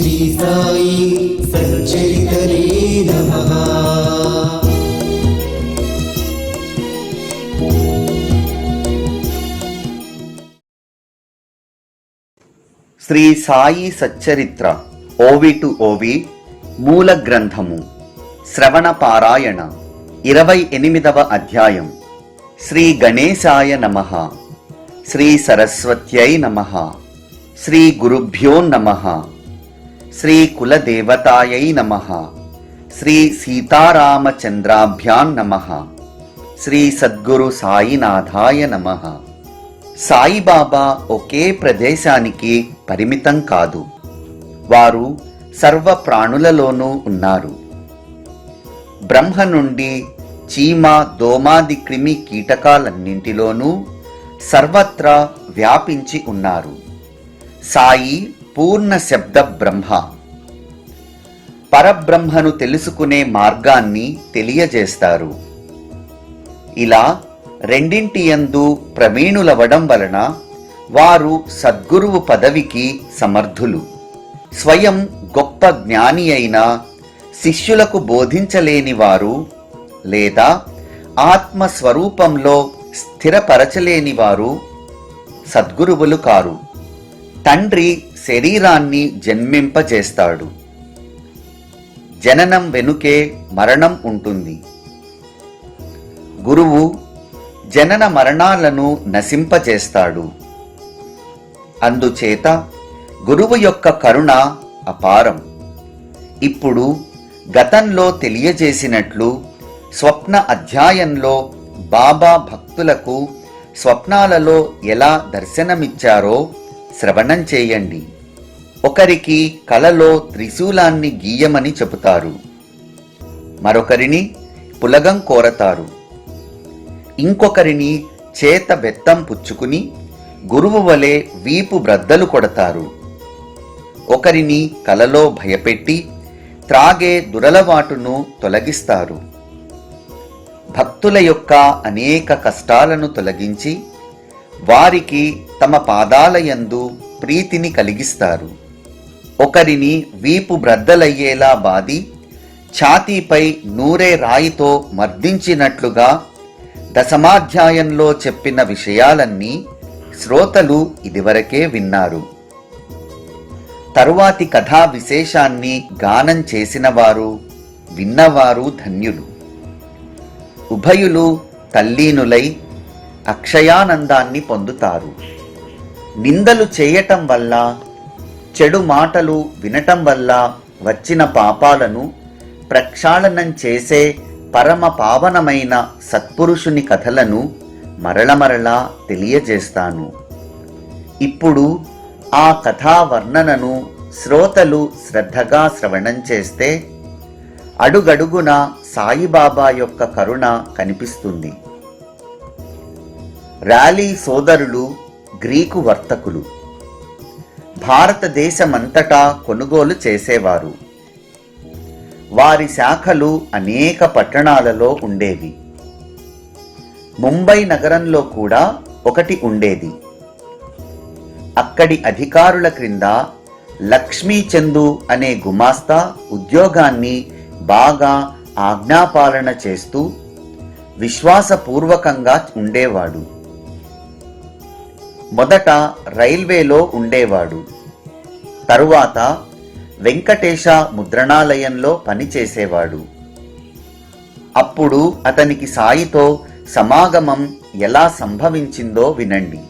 శ్రీ సాయి సచ్చరిత్రే నమః. శ్రీ సాయి సచ్చరిత్ర ఓవి ఓవి మూల గ్రంథము శ్రవణ పారాయణ 28వ అధ్యాయం. శ్రీ గణేశాయ నమః. శ్రీ సరస్వత్యై నమః. శ్రీ గురుభ్యో నమః. శ్రీ కులదేవతాయై నమః. శ్రీ సీతారామచంద్రాభ్యాం నమః. శ్రీ సద్గురు సాయినాథాయ నమః. సాయిబాబా ఒకే ప్రదేశానికి పరిమితం కాదు. వారు సర్వ ప్రాణులలోనూ ఉన్నారు. బ్రహ్మ నుండి చీమ, దోమాది క్రిమి కీటకాలన్నింటిలోనూ సర్వత్రా వ్యాపించి ఉన్నారు. సాయి పూర్ణ శబ్ద బ్రహ్మ. పరబ్రహ్మను తెలుసుకునే మార్గాన్ని తెలియజేస్తారు. ఇలా రెండింటి యందు ప్రవీణులవడం వలన వారు సద్గురువు పదవికి సమర్థులు. స్వయం గొప్ప జ్ఞాని అయిన శిష్యులకు బోధించలేని వారు లేదా ఆత్మస్వరూపంలో స్థిరపరచలేని వారు సద్గురువులు కారు. తండ్రి శరీరాన్ని జన్మింపజేస్తాడు. జననం వెనుకే మరణం ఉంటుంది. గురువు జనన మరణాలను నశింపజేస్తాడు. అందుచేత గురువు యొక్క కరుణ అపారం. ఇప్పుడు గతంలో తెలియజేసినట్లు స్వప్న అధ్యాయంలో బాబా భక్తులకు స్వప్నాలలో ఎలా దర్శనమిచ్చారో శ్రవణం చేయండి. ఒకరికి కలలో త్రిశూలాన్ని గీయమని చెబుతారు. మరొకరిని పులగం కోరతారు. ఇంకొకరిని చేత బెత్తం పుచ్చుకుని గురువు వలె వీపు బ్రద్దలు కొడతారు. ఒకరిని కలలో భయపెట్టి త్రాగే దురలవాటును తొలగిస్తారు. భక్తుల యొక్క అనేక కష్టాలను తొలగించి వారికి తమ పాదాలయందు ప్రీతిని కలిగిస్తారు. ఒకరిని వీపు బ్రద్దలయ్యేలా బాది ఛాతీపై నూరే రాయితో మర్దించినట్లుగా దశమాధ్యాయంలో చెప్పిన విషయాలన్నీ శ్రోతలు ఇదివరకే విన్నారు. తరువాతి కథా విశేషాన్ని గానం చేసినవారు విన్నవారు ధన్యులు. ఉభయులు తల్లీనులై అక్షయానందాన్ని పొందుతారు. నిందలు చేయటం వల్ల, చెడు మాటలు వినటం వల్ల వచ్చిన పాపాలను ప్రక్షాళనం చేసే పరమ పావనమైన సత్పురుషుని కథలను మరల తెలియజేస్తాను. ఇప్పుడు ఆ కథా వర్ణనను శ్రోతలు శ్రద్ధగా శ్రవణం చేస్తే అడుగడుగున సాయిబాబా యొక్క కరుణ కనిపిస్తుంది. ర్యాలీ సోదరులు గ్రీకు వర్తకులు. భారతదేశమంతటా కొనుగోలు చేసేవారు. వారి శాఖలు అనేక పట్టణాలలో ఉండేవి. ముంబై నగరంలో కూడా ఒకటి ఉండేది. అక్కడి అధికారుల క్రింద లక్ష్మీచందు అనే గుమాస్తా ఉద్యోగాన్ని బాగా ఆజ్ఞాపాలన చేస్తూ విశ్వాసపూర్వకంగా ఉండేవాడు. మొదట రైల్వేలో ఉండేవాడు. తరువాత వెంకటేశ ముద్రణాలయంలో పనిచేసేవాడు. అప్పుడు అతనికి సాయితో సమాగమం ఎలా సంభవించిందో వినండి.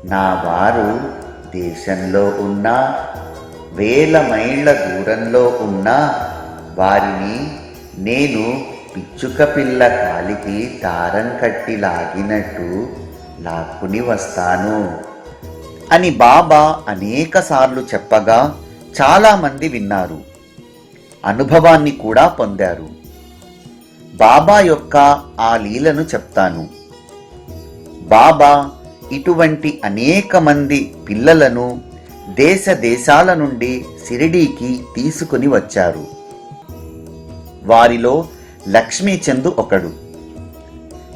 నా వారు దేశంలో ఉన్నా, వేల మైళ్ళ దూరంలో ఉన్నా వారిని నేను పిచ్చుక పిల్ల కాలికి దారం కట్టి లాగినట్టు లాక్కుని వస్తాను అని బాబా అనేకసార్లు చెప్పగా చాలామంది విన్నారు, అనుభవాన్ని కూడా పొందారు. బాబా యొక్క ఆ లీలను చెప్తాను. బాబా ఇటువంటి అనేక మంది పిల్లలను దేశ దేశాల నుండి షిరిడీకి తీసుకుని వచ్చారు. వారిలో లక్ష్మీచందు ఒకడు.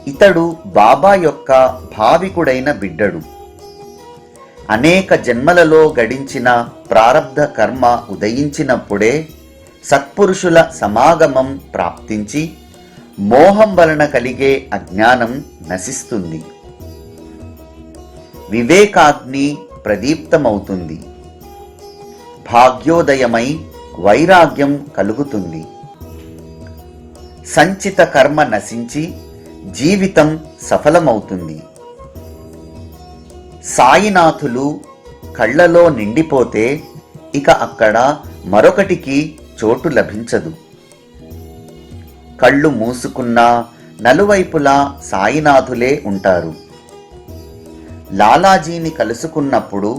ఇతడు బాబా యొక్క భావికుడైన బిడ్డడు. అనేక జన్మలలో గడించిన ప్రారబ్ధ కర్మ ఉదయించినప్పుడే సత్పురుషుల సమాగమం ప్రాప్తించి మోహం వలన కలిగే అజ్ఞానం నశిస్తుంది. వివేకాగ్ని ప్రదీప్తమవుతుంది. భాగ్యోదయమై వైరాగ్యం కలుగుతుంది. సంచిత కర్మ నశించి జీవితం సఫలమవుతుంది. సాయినాథులు కళ్ళలో నిండిపోతే ఇక అక్కడ మరొకటికి చోటు లభించదు. కళ్ళు మూసుకున్నా నలువైపులా సాయినాథులే ఉంటారు. లాలాజీని కలుసుకున్నప్పుడు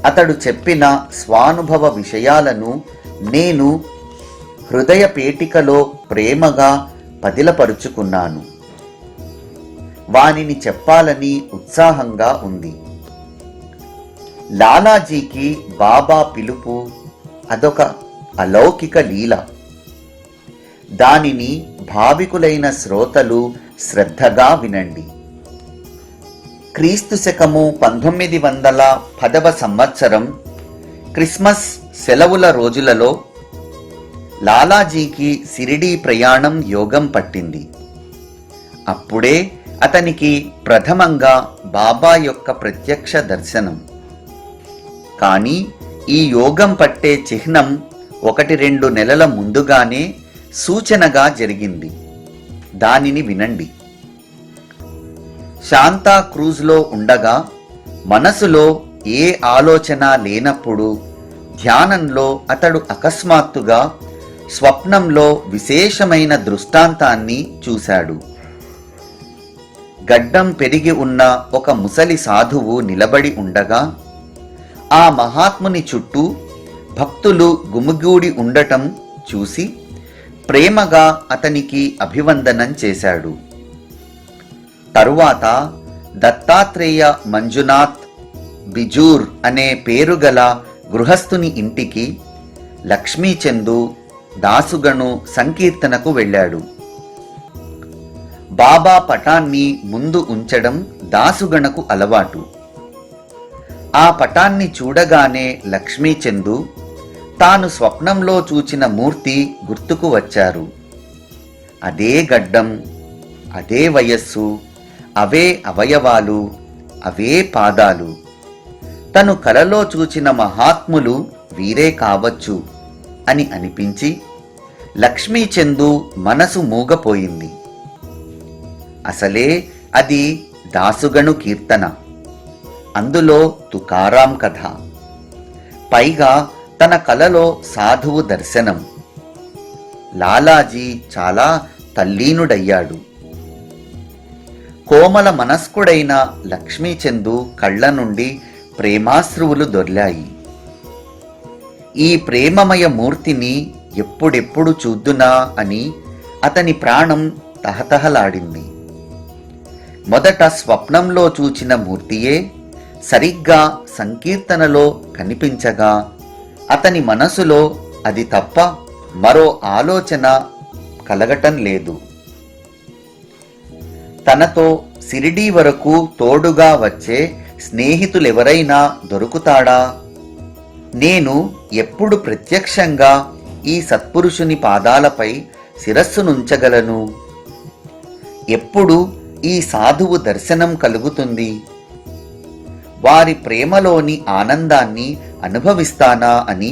అతడు చెప్పిన స్వానుభవ విషయాలను నేను హృదయ పేటికలో ప్రేమగా పదిలపరుచుకున్నాను. వానిని చెప్పాలని ఉత్సాహంగా ఉంది. లాలాజీకి బాబా పిలుపు అదొక అలౌకిక లీల. దానిని భావికులైన శ్రోతలు శ్రద్ధగా వినండి. క్రీస్తు శకము 1910వ సంవత్సరం క్రిస్మస్ సెలవుల రోజులలో లాలాజీకి సిరిడీ ప్రయాణం యోగం పట్టింది. అప్పుడే అతనికి ప్రథమంగా బాబా యొక్క ప్రత్యక్ష దర్శనం. కానీ ఈ యోగం పట్టే చిహ్నం 1-2 నెలల ముందుగానే సూచనగా జరిగింది. దానిని వినండి. శాంతా క్రూజ్లో ఉండగా మనసులో ఏ ఆలోచన లేనప్పుడు ధ్యానంలో అతడు అకస్మాత్తుగా స్వప్నంలో విశేషమైన దృష్టాంతాన్ని చూశాడు. గడ్డం పెరిగి ఉన్న ఒక ముసలి సాధువు నిలబడి ఉండగా ఆ మహాత్ముని చుట్టూ భక్తులు గుమిగూడి ఉండటం చూసి ప్రేమగా అతనికి అభివందనం చేశాడు. తరువాత దత్తాత్రేయ మంజునాథ్ బిజూర్ అనే పేరుగల గృహస్థుని ఇంటికి లక్ష్మీచందు దాసుగను సంకీర్తనకు వెళ్ళాడు. బాబా పటాన్ని ముందు ఉంచడం దాసుగణకు అలవాటు. ఆ పటాన్ని చూడగానే లక్ష్మీచందు తాను స్వప్నంలో చూచిన మూర్తి గుర్తుకు వచ్చారు. అదే గడ్డం, అదే వయస్సు, అవే అవయవాలు, అవే పాదాలు. తను కలలో చూచిన మహాత్ములు వీరే కావచ్చు అని అనిపించి లక్ష్మీచందు మనసు మూగపోయింది. అసలే అది దాసుగను కీర్తన, అందులో తుకారాం కథ. పైగా తన కలలో సాధువు దర్శనం. లాలాజీ చాలా తల్లీనుడయ్యాడు. కోమల మనస్కుడైన లక్ష్మీచందు కళ్ళ నుండి ప్రేమాశ్రువులు దొర్లాయి. ఈ ప్రేమమయ మూర్తిని ఎప్పుడెప్పుడు చూద్దునా అని అతని ప్రాణం తహతహలాడింది. మొదట స్వప్నంలో చూచిన మూర్తియే సరిగ్గా సంకీర్తనలో కనిపించగా అతని మనసులో అది తప్ప మరో ఆలోచన కలగటం లేదు. తనతో సిరిడీ వరకు తోడుగా వచ్చే స్నేహితులెవరైనా దొరుకుతాడా? నేను ఎప్పుడు ప్రత్యక్షంగా ఈ సత్పురుషుని పాదాలపై శిరస్సునుంచగలను? ఎప్పుడు ఈ సాధువు దర్శనం కలుగుతుంది? వారి ప్రేమలోని ఆనందాన్ని అనుభవిస్తానా అని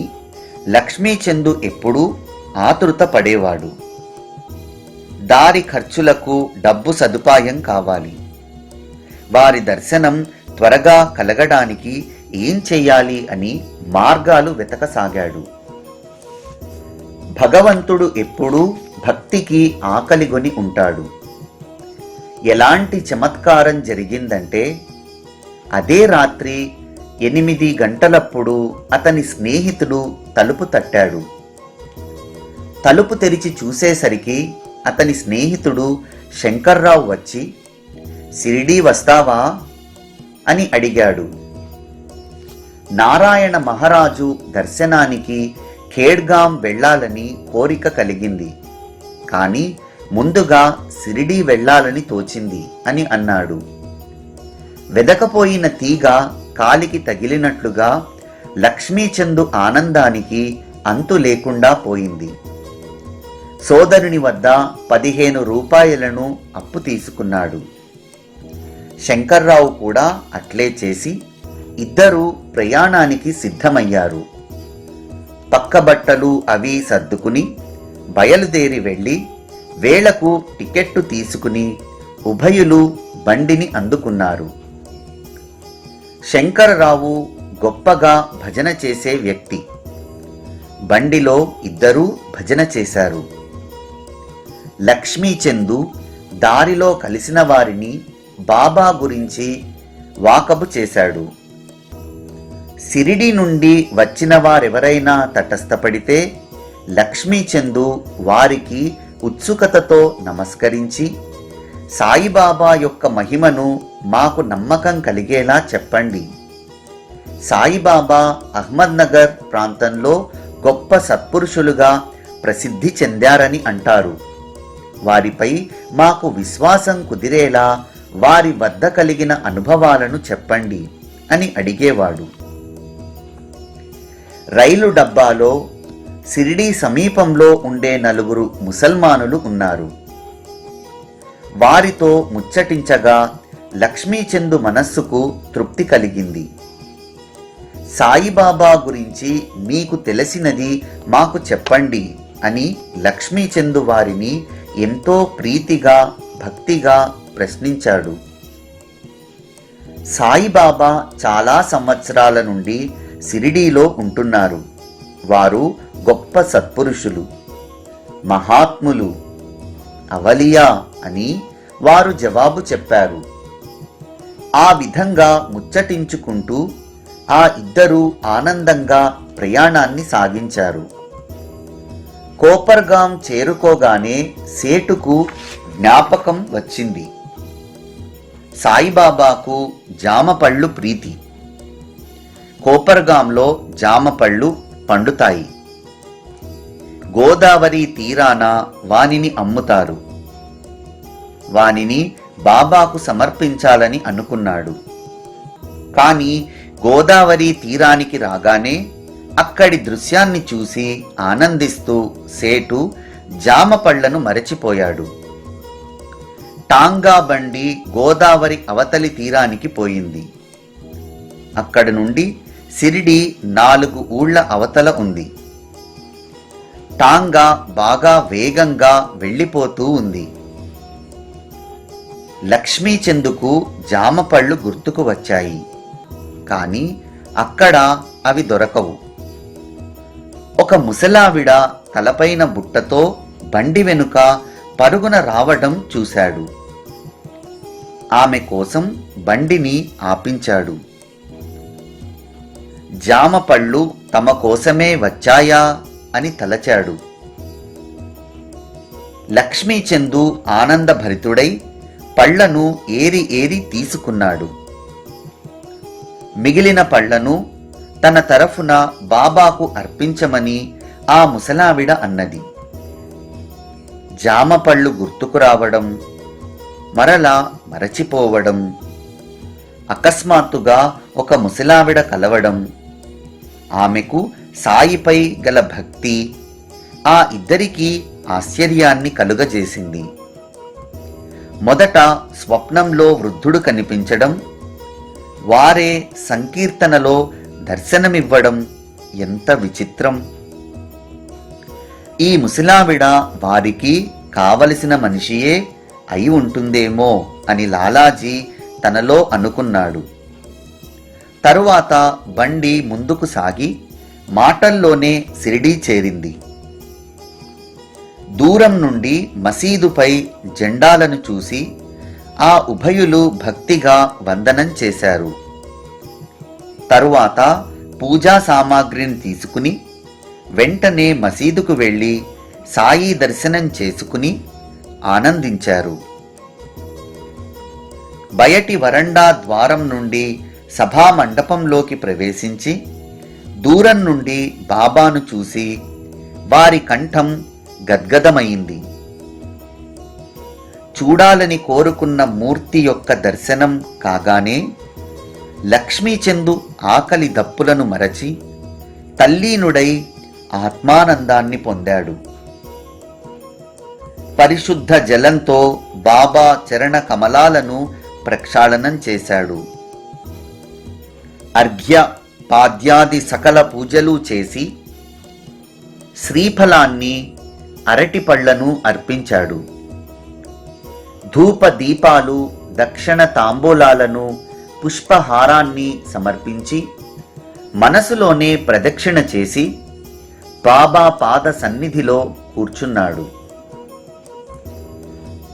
లక్ష్మీచందు ఎప్పుడూ ఆతృత పడేవాడు. దారి ఖర్చులకు డబ్బు సదుపాయం కావాలి. వారి దర్శనం త్వరగా కలగడానికి ఏం చెయ్యాలి అని మార్గాలు వెతకసాగాడు. భగవంతుడు ఎప్పుడూ భక్తికి ఆకలిగొని ఉంటాడు. ఎలాంటి చమత్కారం జరిగిందంటే అదే రాత్రి 8 గంటలప్పుడు అతని స్నేహితుడు తలుపు తట్టాడు. తలుపు తెరిచి చూసేసరికి అతని స్నేహితుడు శంకర్రావు వచ్చి, "సిరిడీ వస్తావా?" అని అడిగాడు. నారాయణ మహారాజు దర్శనానికి ఖేడ్గాం వెళ్లాలని కోరిక కలిగింది. కానీ ముందుగా సిరిడీ వెళ్లాలని తోచింది అని అన్నాడు. వెదకపోయిన తీగ కాలికి తగిలినట్లుగా లక్ష్మీచందు ఆనందానికి అంతు లేకుండా పోయింది. సోదరుని వద్ద 15 రూపాయలను అప్పు తీసుకున్నాడు. శంకర్రావు కూడా అట్లే చేసి ఇద్దరూ ప్రయాణానికి సిద్ధమయ్యారు. పక్క బట్టలు అవి సర్దుకుని బయలుదేరి వెళ్ళి వేళకు టికెట్టు తీసుకుని ఉభయులు బండిని అందుకున్నారు. శంకరరావు గొప్పగా భజన చేసే వ్యక్తి. బండిలో ఇద్దరూ భజన చేశారు. లక్ష్మీచందు దారిలో కలిసిన వారిని బాబా గురించి వాకబు చేశాడు. సిరిడి నుండి వచ్చిన వారెవరైనా తటస్థపడితే లక్ష్మీచందు వారికి ఉత్సుకతతో నమస్కరించి, సాయిబాబా యొక్క మహిమను మాకు నమ్మకం కలిగేలా చెప్పండి. సాయిబాబా అహ్మద్నగర్ ప్రాంతంలో గొప్ప సత్పురుషులుగా ప్రసిద్ధి చెందారని అంటారు. వారిపై మాకు విశ్వాసం కుదిరేలా వారి వద్ద కలిగిన అనుభవాలను చెప్పండి అని అడిగేవాడు. రైలు డబ్బాలో సిరిడి సమీపంలో ఉండే 4 ముసల్మానులు ఉన్నారు. వారితో ముచ్చటించగా లక్ష్మీచందు మనస్సుకు తృప్తి కలిగింది. సాయిబాబా గురించి మీకు తెలిసినది మాకు చెప్పండి అని లక్ష్మీచందు వారిని ఎంతో ప్రీతిగా భక్తిగా ప్రశ్నించాడు. సాయిబాబా చాలా సంవత్సరాల నుండి సిరిడీలో ఉంటున్నారు. వారు గొప్ప సత్పురుషులు, మహాత్ములు, అవలియా అని వారు జవాబు చెప్పారు. ఆ విధంగా ముచ్చటించుకుంటూ ఆ ఇద్దరూ ఆనందంగా ప్రయాణాన్ని సాగించారు. కోపర్గాం చేరుకోగానే సేటుకు జ్ఞాపకం వచ్చింది. సాయిబాబాకు జామపళ్ళు ప్రీతి. కోపర్గాంలో జామపళ్ళు పండుతాయి. గోదావరి తీరాన వానిని అమ్ముతారు. వానిని బాబాకు సమర్పించాలని అనుకున్నాడు. కాని గోదావరి తీరానికి రాగానే అక్కడి దృశ్యాన్ని చూసి ఆనందిస్తూ సేటు జామపళ్లను మరచిపోయాడు. టాంగా బండి గోదావరి అవతలి తీరానికి పోయింది. అక్కడి నుండి సిరిడి 4 ఊళ్ల అవతల ఉంది. టాంగా బాగా వేగంగా వెళ్ళిపోతూ ఉంది. లక్ష్మీచందుకు జామపళ్ళు గుర్తుకు వచ్చాయి. కాని అక్కడ అవి దొరకవు. ఒక ముసలావిడ తలపైన బుట్టతో బండి వెనుక పరుగున రావడం చూశాడు. ఆమె కోసం బండిని ఆపించాడు. జామపళ్ళు తమ కోసమే వచ్చాయా అని తలచాడు. లక్ష్మీచందు ఆనందభరితుడై పళ్లను ఏరి ఏరి తీసుకున్నాడు. మిగిలిన పళ్లను తన తరఫున బాబాకు అర్పించమని ఆ ముసలావిడ అన్నది. జామపళ్ళు గుర్తుకు రావడం, మరలా మరచిపోవడం, అకస్మాత్తుగా ఒక ముసలావిడ కలవడం, ఆమెకు సాయిపై గల భక్తి ఆ ఇద్దరికీ ఆశ్చర్యాన్ని కలుగజేసింది. మొదట స్వప్నంలో వృద్ధుడు కనిపించడం, వారే సంకీర్తనలో దర్శనమివ్వడం ఎంత విచిత్రం! ఈ ముసలావిడ వారికి కావలసిన మనిషియే అయి ఉంటుందేమో అని లాలాజీ తనలో అనుకున్నాడు. తరువాత బండి ముందుకు సాగి మాటల్లోనే సిరిడీ చేరింది. దూరం నుండి మసీదుపై జెండాలను చూసి ఆ ఉభయులు భక్తిగా వందనం చేశారు. తరువాత పూజా సామాగ్రిని తీసుకుని వెంటనే మసీదుకు వెళ్ళి సాయి దర్శనం చేసుకుని ఆనందించారు. బయటి వరండా ద్వారం నుండి సభా మండపంలోకి ప్రవేశించి దూరం నుండి బాబాను చూసి వారి కంఠం గద్గదమైంది. చూడాలని కోరుకున్న మూర్తి యొక్క దర్శనం కాగానే లక్ష్మీచందు ఆకలి దప్పులను మరచి తల్లీనుడై ఆత్మానందాన్ని పొందాడు. పరిశుద్ధ జలంతో బాబా చరణ కమలాలను ప్రక్షాళనం చేశాడు. అర్ఘ్య పాద్యాది సకల పూజలు చేసి శ్రీఫలాన్ని, అరటిపళ్లను అర్పించాడు. ధూప దీపాలు, దక్షిణ తాంబూలాలను, పుష్పహారాన్ని సమర్పించి మనసులోనే ప్రదక్షిణ చేసి బాబా పాద సన్నిధిలో కూర్చున్నాడు.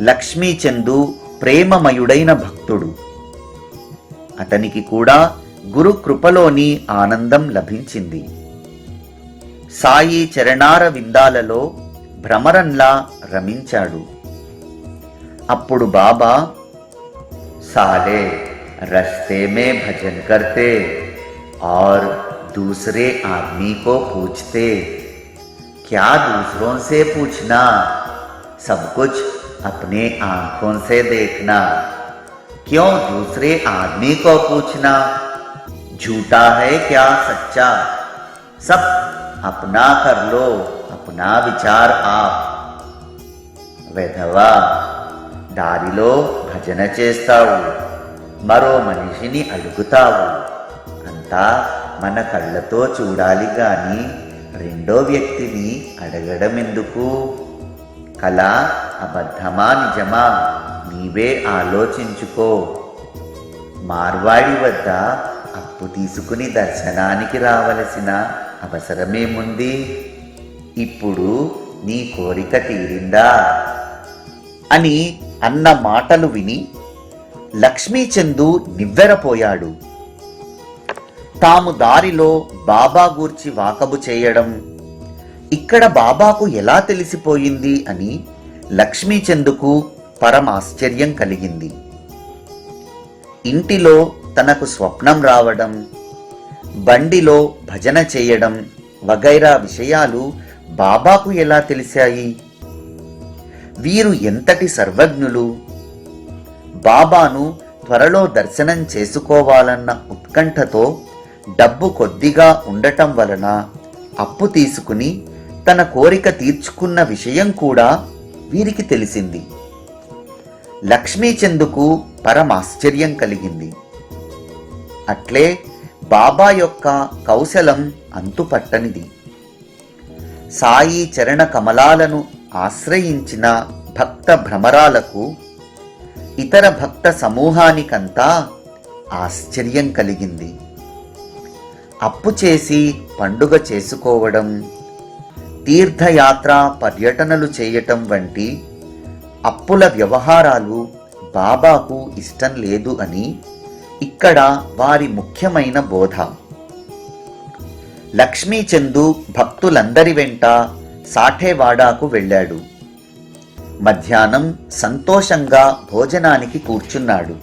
లక్ష్మీచందు ప్రేమమయుడైన భక్తుడు. అతనికి కూడా గురు కృపలోని ఆనందం లభించింది. సాయి చరణార విందాలలో భ్రమరంలా రమించాడు. అప్పుడు బాబా, సాలే రస్తే మే భజన్ కర్తే और दूसरे आदमी को पूछते, क्या दूसरों से पूछना, सब कुछ अपने आंखों से देखना, क्यों दूसरे आदमी को पूछना, झूठा है क्या सच्चा, सब अपना कर लो, अपना विचार आप. వెధవా, దారిలో భజన చేస్తావు, మరో మనిషిని అడుగుతావు, అంతా మన కళ్ళతో చూడాలి గాని రెండో వ్యక్తిని అడగడం ఎందుకు? కళ అబద్ధమా నిజమా నీవే ఆలోచించుకో. మార్వాడి వద్ద అప్పు తీసుకుని దర్శనానికి రావలసిన అవసరమేముంది? ఇప్పుడు నీ కోరిక తీరిందా అని అన్న మాటలు విని లక్ష్మీచందు నివ్వెరపోయాడు. తాము దారిలో బాబా గూర్చి వాకబు చేయడం ఇక్కడ బాబాకు ఎలా తెలిసిపోయింది అని లక్ష్మీచందుకు పరమాశ్చర్యం కలిగింది. ఇంటిలో తనకు స్వప్నం రావడం, బండిలో భజన చేయడం వగైరా విషయాలు బాబాకు ఎలా తెలిసాయి? వీరు ఎంతటి సర్వజ్ఞులు! బాబాను త్వరలో దర్శనం చేసుకోవాలన్న ఉత్కంఠతో డబ్బు కొద్దిగా ఉండటం వలన అప్పు తీసుకుని తన కోరిక తీర్చుకున్న విషయం కూడా వీరికి తెలిసింది. లక్ష్మీచందుకు పరమాశ్చర్యం కలిగింది. అట్లే బాబా యొక్క కౌశలం అంతుపట్టనిది. సాయి చరణ కమలాలను ఆశ్రయించిన భక్త భ్రమరాలకు, ఇతర భక్త సమూహానికంతా ఆశ్చర్యం కలిగింది. అప్పు చేసి పండుగ చేసుకోవడం, తీర్థయాత్ర పర్యటనలు చేయటం వంటి అప్పుల వ్యవహారాలు బాబాకు ఇష్టం లేదు అని ఇక్కడ వారి ముఖ్యమైన బోధ. లక్ష్మీచందు భక్తులందరి వెంట సాఠేవాడాకు వెళ్ళాడు. మధ్యాహ్నం సంతోషంగా భోజనానికి కూర్చున్నాడు.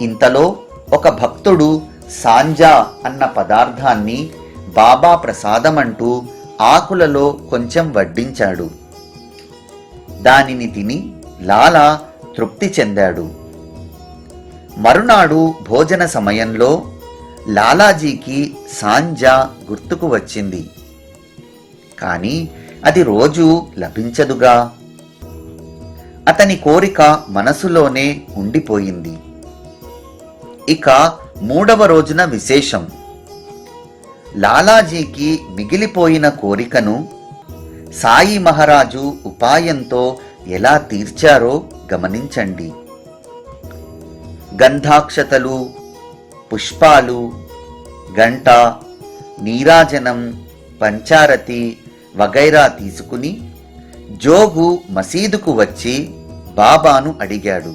ఇంతలో ఒక భక్తుడు సాంజా అన్న పదార్థాన్ని బాబా ప్రసాదమంటూ ఆకులలో కొంచెం వడ్డించాడు. దానిని తిని లాలా తృప్తి చెందాడు. మరునాడు భోజన సమయంలో లాలాజీకి సాంజా గుర్తుకు వచ్చింది. కానీ అది రోజూ లభించదుగా. అతని కోరిక మనసులోనే ఉండిపోయింది. ఇక మూడవ రోజున విశేషం. లాలాజీకి మిగిలిపోయిన కోరికను సాయి మహారాజు ఉపాయంతో ఎలా తీర్చారో గమనించండి. గంధాక్షతలు, పుష్పాలు, గంట, నీరాజనం, పంచారతి వగైరా తీసుకుని జోగు మసీదుకు వచ్చి బాబాను అడిగాడు,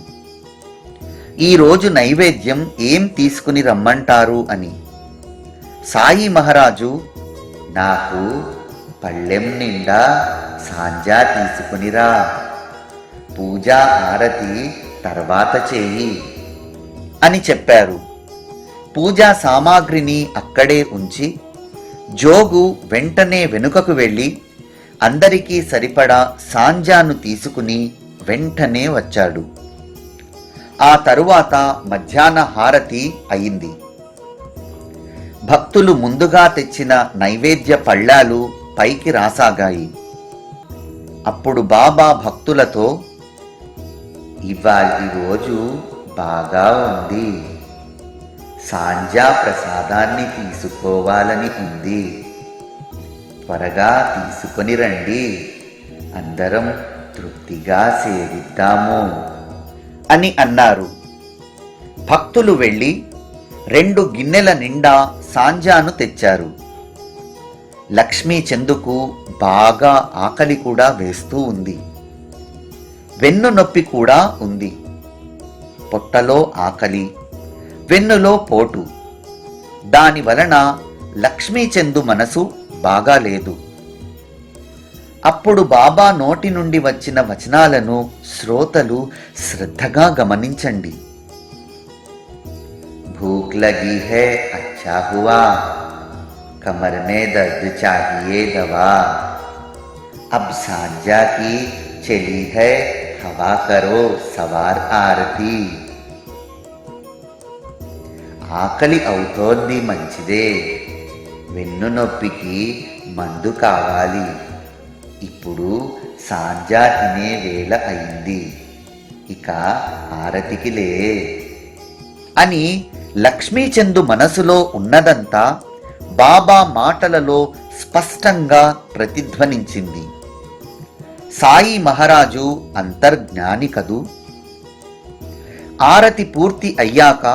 ఈరోజు నైవేద్యం ఏం తీసుకుని రమ్మంటారు అని. సాయి మహారాజు, నాకు పళ్ళెం నిండా సాంజా తీసుకునిరా, పూజా ఆరతి తర్వాత చేయి అని చెప్పారు. పూజా సామాగ్రిని అక్కడే ఉంచి జోగు వెంటనే వెనుకకు వెళ్ళి అందరికీ సరిపడా సాంజాను తీసుకుని వెంటనే వచ్చాడు. ఆ తరువాత మధ్యాహ్న హారతి అయింది. భక్తులు ముందుగా తెచ్చిన నైవేద్య పళ్ళాలు పైకి రాసాగాయి. అప్పుడు బాబా భక్తులతో, ఇవాళ రోజు బాగా ఉంది, సాంజా ప్రసాదాన్ని తీసుకోవాలని ఉంది, త్వరగా తీసుకొని రండి, అందరం తృప్తిగా సేవిద్దాము అని అన్నారు. భక్తులు వెళ్ళి 2 గిన్నెల నిండా సాంజాను తెచ్చారు. లక్ష్మీచందుకు బాగా ఆకలి కూడా వేస్తూ ఉంది. వెన్ను నొప్పి కూడా ఉంది. పొట్టలో ఆకలి, వెన్నులో పోటు. దాని వలన లక్ష్మీచందు మనసు బాగాలేదు. అప్పుడు బాబా నోటి నుండి వచ్చిన వచనాలను శ్రోతలు శ్రద్ధగా గమనించండి. భూక్ లగి హై అచ్చా హువా, కమర్ మే దర్ద్ చాహియే దవా, అబ్ సాంజా కి చలి హై హవా కరో సవార్ ఆరతి. ఆకలి అవుతోంది మంచిదే, వెన్ను నొప్పికి మందు కావాలి, ఇప్పుడు సాంజా తినే వేళ అయింది, ఇక ఆరతికి లే అని లక్ష్మీచందు మనసులో ఉన్నదంతా బాబా మాటలలో స్పష్టంగా ప్రతిధ్వనించింది. సాయి మహారాజు అంతర్జ్ఞాని కదూ. ఆరతి పూర్తి అయ్యాక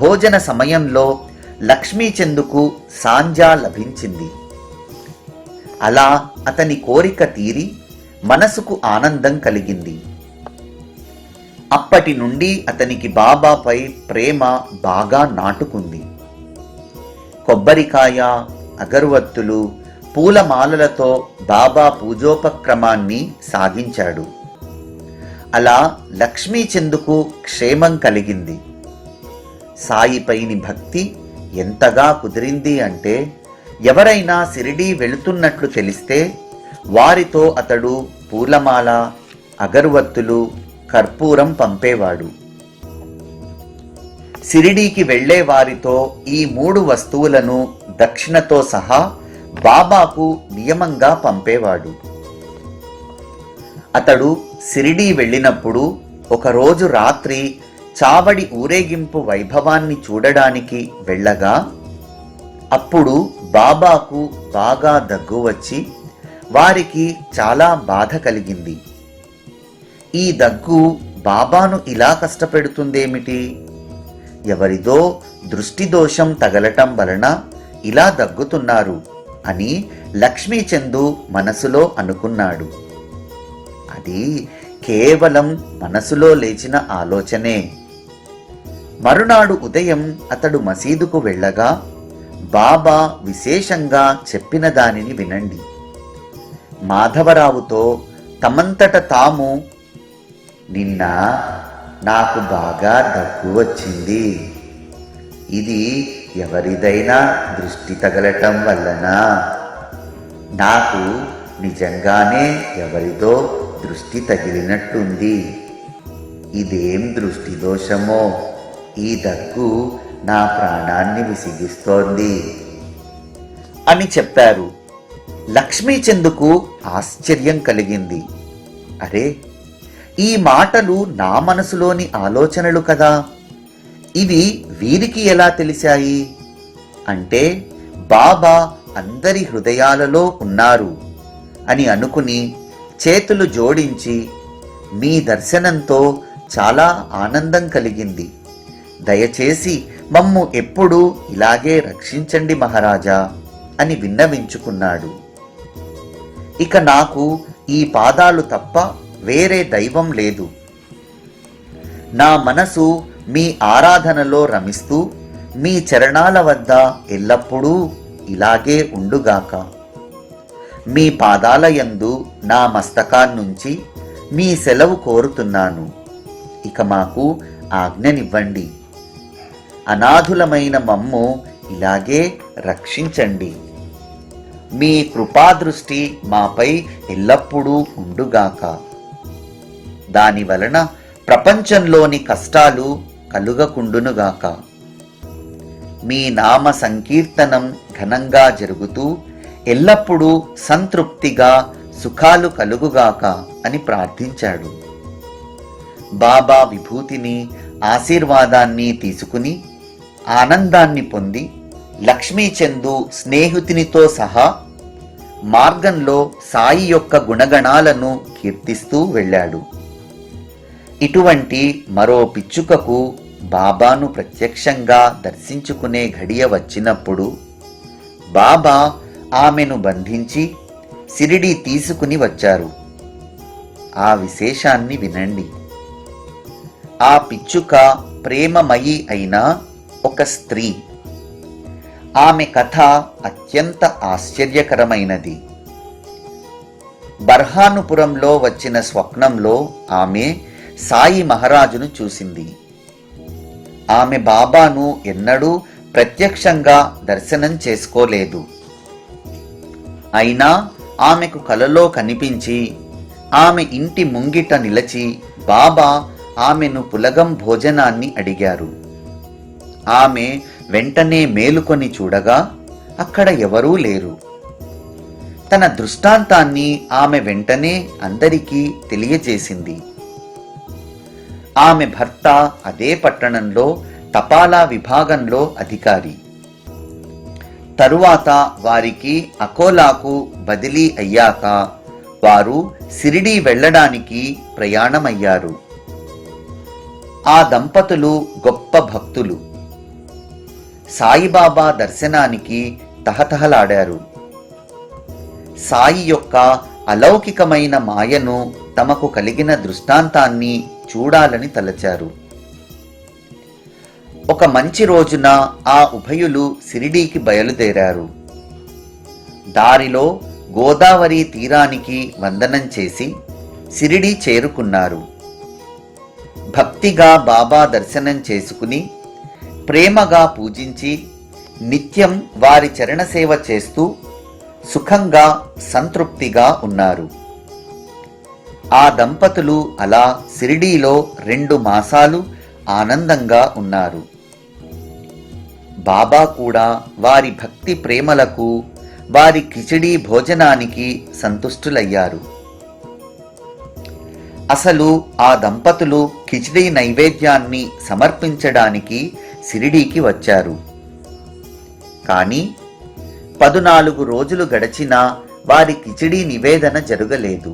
భోజన సమయంలో లక్ష్మీచందుకు సాంజా లభించింది. అలా అతని కోరిక తీరి మనసుకు ఆనందం కలిగింది. అప్పటి నుండి అతనికి బాబాపై ప్రేమ బాగా నాటుకుంది. కొబ్బరికాయ, అగరువత్తులు, పూలమాలలతో బాబా పూజోపక్రమాన్ని సాగించాడు. అలా లక్ష్మీచందుకు క్షేమం కలిగింది. సాయిపైని భక్తి ఎంతగా కుదిరింది అంటే, ఎవరైనా షిరిడీ వెళుతున్నట్లు తెలిస్తే వారితో అతడు పూలమాల, అగరువత్తులు, కర్పూరం పంపేవాడు. షిరిడీకి వెళ్లే వారితో ఈ 3 వస్తువులను దక్షిణతో సహా బాబాకు నియమంగా పంపేవాడు. అతడు షిరిడీ వెళ్ళినప్పుడు ఒకరోజు రాత్రి చావడి ఊరేగింపు వైభవాన్ని చూడడానికి వెళ్ళగా, అప్పుడు బాబాకు బాగా దగ్గు వచ్చి వారికి చాలా బాధ కలిగింది. ఈ దగ్గు బాబాను ఇలా కష్టపెడుతుందేమిటి? ఎవరిదో దృష్టి దోషం తగలటం వలన ఇలా దగ్గుతున్నారు అని లక్ష్మీచందు మనసులో అనుకున్నాడు. అది కేవలం మనసులో లేచిన ఆలోచనే. మరునాడు ఉదయం అతడు మసీదుకు వెళ్ళగా బాబా విశేషంగా చెప్పిన దానిని వినండి. మాధవరావుతో తమంతట తాము, నిన్న నాకు బాగా దగ్గు వచ్చింది, ఇది ఎవరిదైనా దృష్టి తగలటం వల్లనా? నాకు నిజంగానే ఎవరిదో దృష్టి తగిలినట్టుంది, ఇదేం దృష్టి దోషమో, ఈ దగ్గు నా ప్రాణాన్ని విసిగిస్తోంది అని చెప్పారు. లక్ష్మీచందుకు ఆశ్చర్యం కలిగింది. అరే, ఈ మాటలు నా మనసులోని ఆలోచనలు కదా, ఇవి వీరికి ఎలా తెలిసాయి? అంటే బాబా అందరి హృదయాలలో ఉన్నారు అని అనుకుని చేతులు జోడించి, మీ దర్శనంతో చాలా ఆనందం కలిగింది, దయచేసి మమ్ము ఎప్పుడూ ఇలాగే రక్షించండి మహారాజా అని విన్నవించుకున్నాడు. ఇక నాకు ఈ పాదాలు తప్ప వేరే దైవం లేదు. నా మనసు మీ ఆరాధనలో రమిస్తూ మీ చరణాల వద్ద ఎల్లప్పుడూ ఇలాగే ఉండుగాక. మీ పాదాల యందు నా మస్తకాన్నుంచి మీ సెలవు కోరుతున్నాను. ఇక మాకు ఆజ్ఞనివ్వండి. అనాథులమైన మమ్ము ఇలాగే రక్షించండి. మీ కృపాదృష్టి మాపై ఎల్లప్పుడూ ఉండుగాక. దాని వలన ప్రపంచంలోని కష్టాలు కలుగకుండునుగాక. మీ నామ సంకీర్తనం ఘనంగా జరుగుతూ ఎల్లప్పుడూ సంతృప్తిగా సుఖాలు కలుగుగాక అని ప్రార్థించాడు. బాబా విభూతిని, ఆశీర్వాదాన్ని తీసుకుని ఆనందాన్ని పొంది లక్ష్మీచందు స్నేహితునితో సహా మార్గంలో సాయి యొక్క గుణగణాలను కీర్తిస్తూ వెళ్ళాడు. ఇటువంటి మరో పిచ్చుకకు బాబాను ప్రత్యక్షంగా దర్శించుకునే ఘడియ వచ్చినప్పుడు బాబా ఆమెను బంధించి షిరిడీ తీసుకుని వచ్చారు. ఆ విశేషాన్ని వినండి. ఆ పిచ్చుక ప్రేమమయి అయిన ఒక స్త్రీ. ఆమె కథ అత్యంత ఆశ్చర్యకరమైనది. బర్హానుపురంలో వచ్చిన స్వప్నంలో ఆమె సాయి మహారాజును చూసింది. ఆమె బాబాను ఎన్నడూ ప్రత్యక్షంగా దర్శనం చేసుకోలేదు. అయినా ఆమెకు కలలో కనిపించి ఆమె ఇంటి ముంగిట నిలచి బాబా ఆమెను పులగం భోజనాన్ని అడిగారు. ఆమె వెంటనే మేలుకొని చూడగా అక్కడ ఎవరూ లేరు. తన దృష్టాంతాన్ని ఆమె వెంటనే అందరికీ తెలియజేసింది. ఆమె భర్త అదే పట్టణంలో తపాలా విభాగంలో అధికారి. తరువాత వారికి అకోలాకు బదిలీ అయ్యాక వారు షిరిడీ వెళ్ళడానికి ప్రయాణమయ్యారు. ఆ దంపతులు గొప్ప భక్తులు. సాయిబాబా దర్శనానికి తహతహలాడారు. సాయి యొక్క అలౌకికమైన మాయను, తమకు కలిగిన దృష్టాంతాన్ని చూడాలని తలచారు. ఒక మంచి రోజున ఆ ఉభయులు షిరిడీకి బయలుదేరారు. దారిలో గోదావరి తీరానికి వందనం చేసి షిరిడీ చేరుకున్నారు. భక్తిగా బాబా దర్శనం చేసుకుని ప్రేమగా పూజించి నిత్యం వారి చరణసేవ చేస్తూ సుఖంగా సంతృప్తిగా ఉన్నారు. ఆ దంపతులు అలా షిరిడీలో 2 మాసాలు ఆనందంగా ఉన్నారు. బాబా కూడా వారి భక్తి ప్రేమలకు, వారి కిచిడీ భోజనానికి సంతుష్టులయ్యారు. అసలు ఆ దంపతులు కిచిడీ నైవేద్యాన్ని సమర్పించడానికి షిరిడీకి వచ్చారు. కానీ 14 రోజులు గడిచినా వారి కిచిడీ నివేదన జరగలేదు.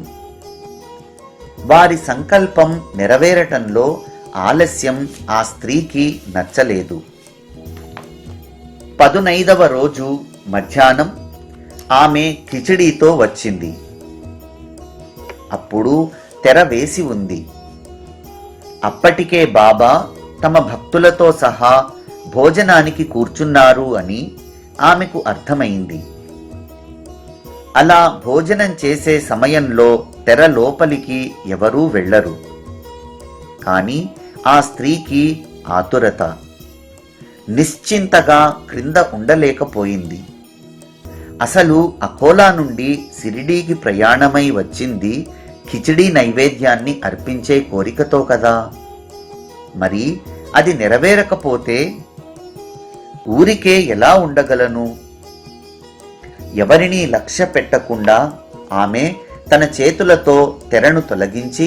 వారి సంకల్పం నెరవేరటంలో ఆలస్యం ఆ స్త్రీకి నచ్చలేదు. 15వ రోజు మధ్యాహ్నం ఆమె కిచిడీతో వచ్చింది. అప్పుడు తెర వేసి ఉంది. అప్పటికే బాబా తమ భక్తులతో సహా భోజనానికి కూర్చున్నారు అని ఆమెకు అర్థమైంది. అలా భోజనం చేసే సమయంలో తెర లోపలికి ఎవరూ వెళ్ళరు. కానీ ఆ స్త్రీకి ఆతురత. నిశ్చింతగా క్రింద ఉండలేకపోయింది. అసలు అకోలా నుండి షిరిడీకి ప్రయాణమై వచ్చింది కిచిడీ నైవేద్యాన్ని అర్పించే కోరికతో కదా. మరి అది నెరవేరకపోతే ఊరికే ఎలా ఉండగలను? ఎవరినీ లక్ష్య పెట్టకుండా ఆమె తన చేతులతో తెరను తొలగించి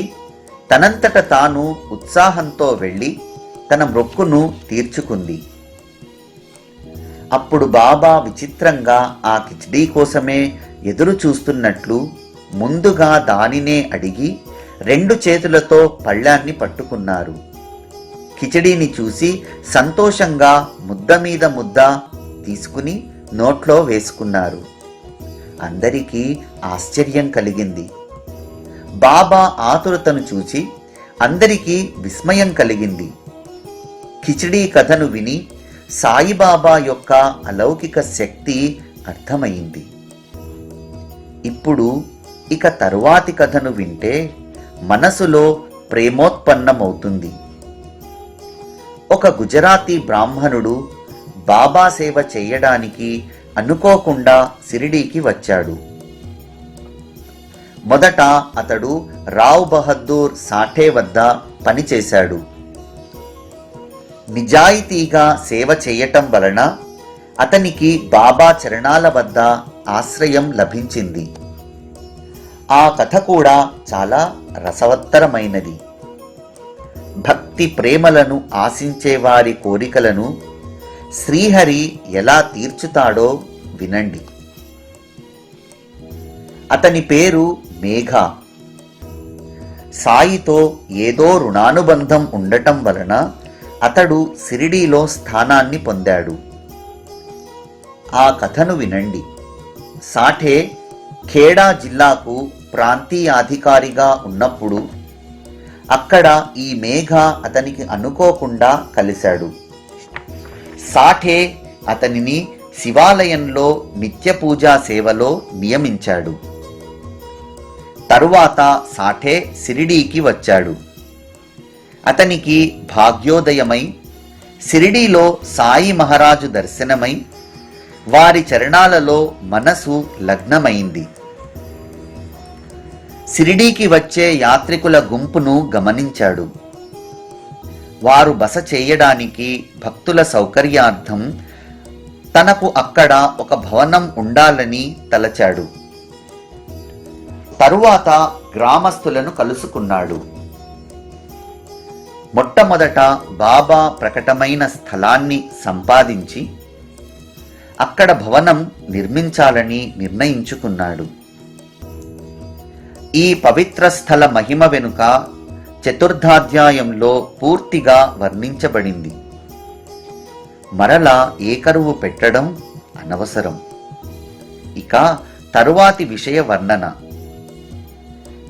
తనంతట తాను ఉత్సాహంతో వెళ్ళి తన మొక్కును తీర్చుకుంది. అప్పుడు బాబా విచిత్రంగా ఆ కిచిడీ కోసమే ఎదురు చూస్తున్నట్లు ముందుగా దానినే అడిగి 2 చేతులతో పళ్ళాన్ని పట్టుకున్నారు. కిచిడీని చూసి సంతోషంగా ముద్ద మీద ముద్ద తీసుకుని నోట్లో వేసుకున్నారు. అందరికీ ఆశ్చర్యం కలిగింది. బాబా ఆతురతను చూచి అందరికీ విస్మయం కలిగింది. కిచిడీ కథను విని సాయిబాబా యొక్క అలౌకిక శక్తి అర్థమైంది. ఇప్పుడు ఇక తరువాతి కథను వింటే మనసులో ప్రేమోత్పన్నమవుతుంది. ఒక గుజరాతీ బ్రాహ్మణుడు బాబా సేవ చేయడానికి అనుకోకుండా షిరిడీకి వచ్చాడు. మొదట అతడు రావ్ బహదూర్ సాఠే వద్ద పనిచేశాడు. నిజాయితీగా సేవ చేయటం వలన అతనికి బాబా చరణాల వద్ద ఆశ్రయం లభించింది. ఆ కథ కూడా చాలా రసవత్తరమైనది. భక్తి ప్రేమలను ఆశించే వారి కోరికలను శ్రీహరి ఎలా తీర్చుతాడో వినండి. అతని పేరు మేఘ. సాయితో ఏదో రుణానుబంధం ఉండటం వలన అతడు షిరిడీలో స్థానాన్ని పొందాడు. ఆ కథను వినండి. సాఠే ఖేడా జిల్లాకు ప్రాంతీయాధికారిగా ఉన్నప్పుడు అక్కడ ఈ మేఘ అతనికి అనుకోకుండా కలిశాడు. సాఠే అతనిని శివాలయంలో నిత్య పూజా సేవలో నియమించాడు. తరువాత సాఠే షిరిడీకి వచ్చాడు. అతనికి భాగ్యోదయమై షిరిడీలో సాయి మహారాజు దర్శనమై వారి చరణాలలో మనసు లగ్నమైంది. షిరిడీకి వచ్చే యాత్రికుల గుంపును గమనించాడు. వారు బస చేయడానికి భక్తుల సౌకర్యార్థం తనకు అక్కడ ఒక భవనం ఉండాలని తలచాడు. తరువాత గ్రామస్తులను కలుసుకున్నాడు. మొట్టమొదట బాబా ప్రకటమైన స్థలాన్ని సంపాదించి అక్కడ భవనం నిర్మించాలని నిర్ణయించుకున్నాడు. ఈ పవిత్ర స్థల మహిమ వెనుక చతుర్థాధ్యాయంలో పూర్తిగా వర్ణించబడింది. మరలా ఏకరువు పెట్టడం అనవసరం. ఇక తరువాతి విషయ వర్ణన.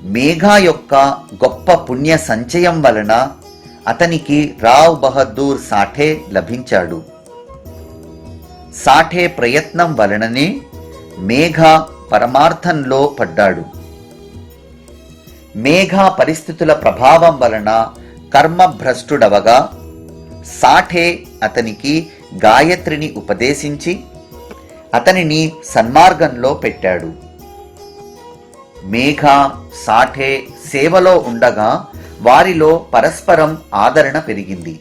మేఘా యొక్క గొప్ప పుణ్య సంచయం వలన అతనికి రావ్ బహదూర్ సాఠే లభించాడు. సాఠే ప్రయత్నం వలననే మేఘ పరమార్థంలో పడ్డాడు. మేఘ పరిస్థితుల ప్రభావం వలన కర్మభ్రష్టుడవగా సాఠే అతనికి గాయత్రిని ఉపదేశించి అతనిని సన్మార్గంలో పెట్టాడు. మేఘ సాఠే సేవలో ఉండగా వారిలో పరస్పరం ఆదరణ పెరిగింది.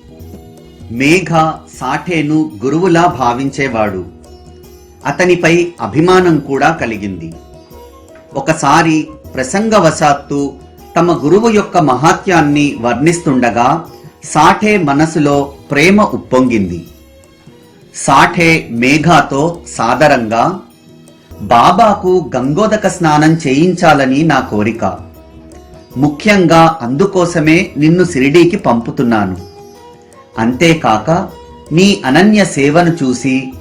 మేఘ సాఠేను గురువులా భావించేవాడు. అతనిపై అభిమానం కూడా కలిగింది. ఒకసారి ప్రసంగవశాత్తు తమ గురువు యొక్క మహాత్యాన్ని వర్ణిస్తుండగా సాఠే మనసులో ప్రేమ ఉప్పొంగింది. సాఠే మేఘాతో సాదరంగా, బాబాకు గంగోదక స్నానం చేయించాలని నా కోరిక. ముఖ్యంగా అందుకోసమే నిన్ను షిరిడీకి పంపుతున్నాను. అంతేకాక నీ అనన్య సేవను చూసి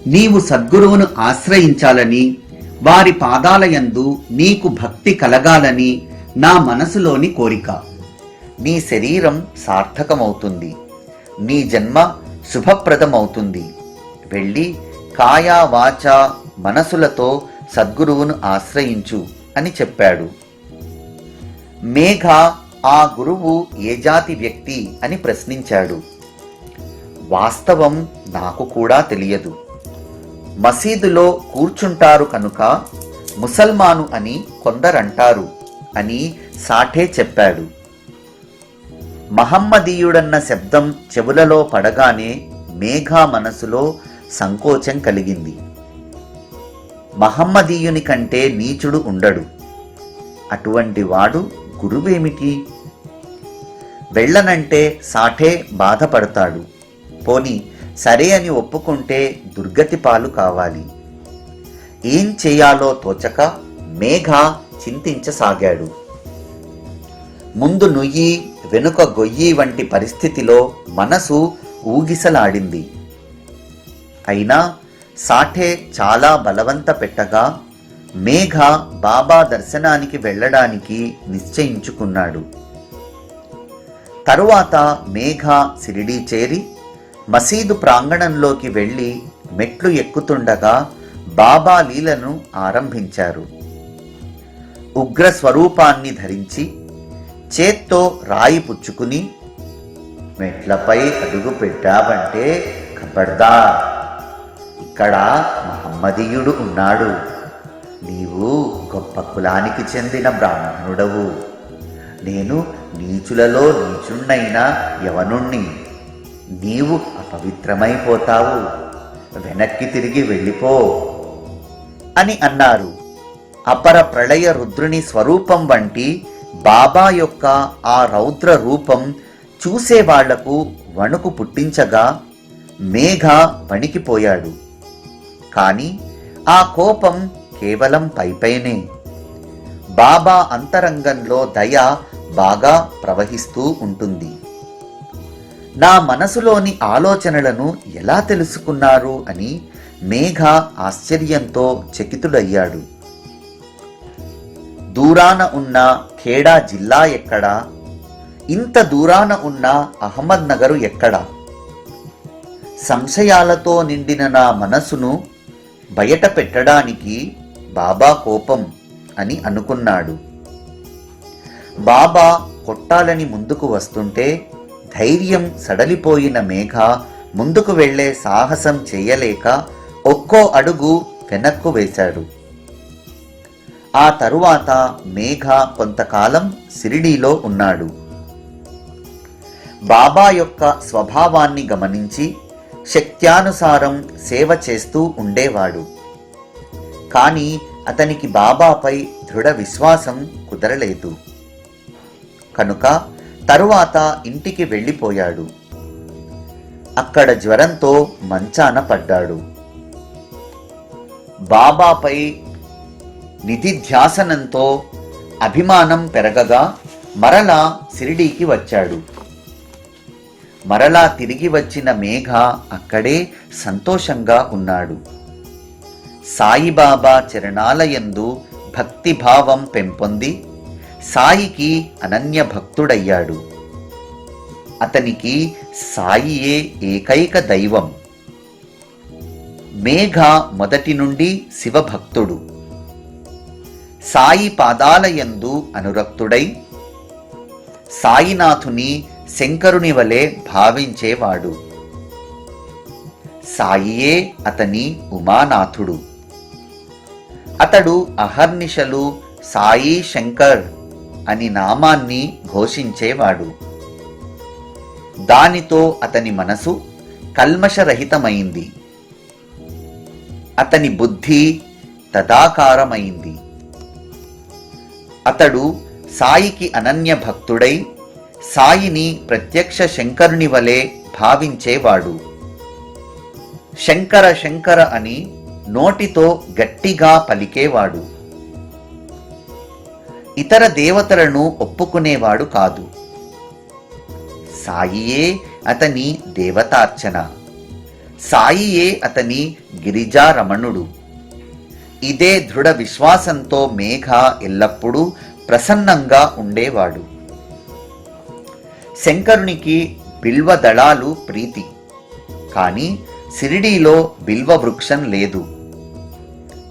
నీవు సద్గురువును ఆశ్రయించాలని, వారి పాదాలయందు నీకు భక్తి కలగాలని నా మనసులోని కోరిక. నీ శరీరం సార్థకమవుతుంది. నీ జన్మ శుభప్రదమవుతుంది. వెళ్ళి కాయా వాచ మనసులతో సద్గురువును ఆశ్రయించు అని చెప్పాడు. మేఘ ఆ గురువు ఏ జాతి వ్యక్తి అని ప్రశ్నించాడు. వాస్తవం నాకు కూడా తెలియదు. మసీదులో కూర్చుంటారు కనుక ముసల్మాను అని కొందరంటారు అని సాఠే చెప్పాడు. మహమ్మదీయుడన్న శబ్దం చెవులలో పడగానే మేఘా మనసులో సంకోచం కలిగింది. మహమ్మదీయుని కంటే నీచుడు ఉండడు. అటువంటి వాడు గురువేమిటి? వెళ్ళనంటే సాఠే బాధపడతాడు. పోని సరే అని ఒప్పుకుంటే దుర్గతి పాలు కావాలి. ఏం చేయాలో తోచక మేఘ చింతించసాగాడు. ముందు నుయ్యి వెనుక గొయ్యి వంటి పరిస్థితిలో మనసు ఊగిసలాడింది. అయినా సాఠే చాలా బలవంత పెట్టగా మేఘ బాబా దర్శనానికి వెళ్ళడానికి నిశ్చయించుకున్నాడు. తరువాత మేఘ షిరిడీ చేరి మసీదు ప్రాంగణంలోకి వెళ్ళి మెట్లు ఎక్కుతుండగా బాబా లీలను ఆరంభించారు. ఉగ్ర స్వరూపాన్ని ధరించి చేత్తో రాయి పుచ్చుకుని, మెట్లపై అడుగు పెట్టావంటే ఖబర్దార్, ఇక్కడ మహమ్మదీయుడు ఉన్నాడు, నీవు గొప్ప కులానికి చెందిన బ్రాహ్మణుడవు. నేను నీచులలో నీచుణ్ణైన యవనుణ్ణి. నీవు అపవిత్రమైపోతావు. వెనక్కి తిరిగి వెళ్ళిపో అని అన్నారు. అపర ప్రళయ రుద్రుని స్వరూపం వంటి బాబా యొక్క ఆ రౌద్ర రూపం చూసేవాళ్లకు వణుకు పుట్టించగా మేఘ వణికిపోయాడు. కాని ఆ కోపం కేవలం పైపైనే. బాబా అంతరంగంలో దయ బాగా ప్రవహిస్తూ ఉంటుంది. నా మనసులోని ఆలోచనలను ఎలా తెలుసుకున్నారు అని మేఘ ఆశ్చర్యంతో చకితుడయ్యాడు. దూరాన ఉన్న ఖేడా జిల్లా ఎక్కడా? ఇంత దూరాన ఉన్న అహ్మద్ నగరు ఎక్కడా? సంశయాలతో నిండిన నా మనసును బయట పెట్టడానికి బాబా కోపం అని అనుకున్నాడు. బాబా కొట్టాలని ముందుకు వస్తుంటే ధైర్యం సడలిపోయిన మేఘ ముందుకు వెళ్లే సాహసం చేయలేక ఒక్కో అడుగు వెనక్కు వేశాడు. ఆ తరువాత మేఘ కొంతకాలం షిరిడీలో ఉన్నాడు. బాబా యొక్క స్వభావాన్ని గమనించి శక్త్యానుసారం సేవ చేస్తూ ఉండేవాడు. కానీ అతనికి బాబాపై దృఢ విశ్వాసం కుదరలేదు. కనుక తరువాత ఇంటికి వెళ్ళిపోయాడు. అక్కడ జ్వరంతో మంచాన పడ్డాడు. బాబాపై నిధిధ్యాసనంతో అభిమానం పెరగగా మరలా షిరిడీకి వచ్చాడు. మరలా తిరిగి వచ్చిన మేఘ అక్కడే సంతోషంగా ఉన్నాడు. సాయిబాబా చరణాలయందు భక్తిభావం పెంపొంది సాయికి అనన్య భక్తుడయ్యాడు. అతనికి సాయియే ఏకైక దైవం. మేఘ మొదటి నుండి శివభక్తుడు. సాయి పాదాలయందు అనురక్తుడై సాయినాథుని శంకరుని వలె భావించేవాడు. సాయియే అతని ఉమానాథుడు. అతడు అహర్నిశలు సాయి శంకర్ అని నామాన్ని ఘోషించేవాడు. దానితో అతని మనసు కల్మషరహితమైంది. అతని బుద్ధి తదాకారమైంది. అతడు సాయికి అనన్య భక్తుడై సాయిని ప్రత్యక్ష శంకరుని వలె భావించేవాడు. శంకర శంకర అని నోటితో గట్టిగా పలికేవాడు. ఇతర దేవతలను ఒప్పుకునేవాడు కాదు. సాయియే అతని దేవతార్చన. సాయియే అతని గిరిజారమణుడు. ఇదే దృఢ విశ్వాసంతో మేఘ ఎల్లప్పుడూ ప్రసన్నంగా ఉండేవాడు. శంకరునికి బిల్వ దళాలు ప్రీతి. కానీ షిరిడీలో బిల్వ వృక్షం లేదు.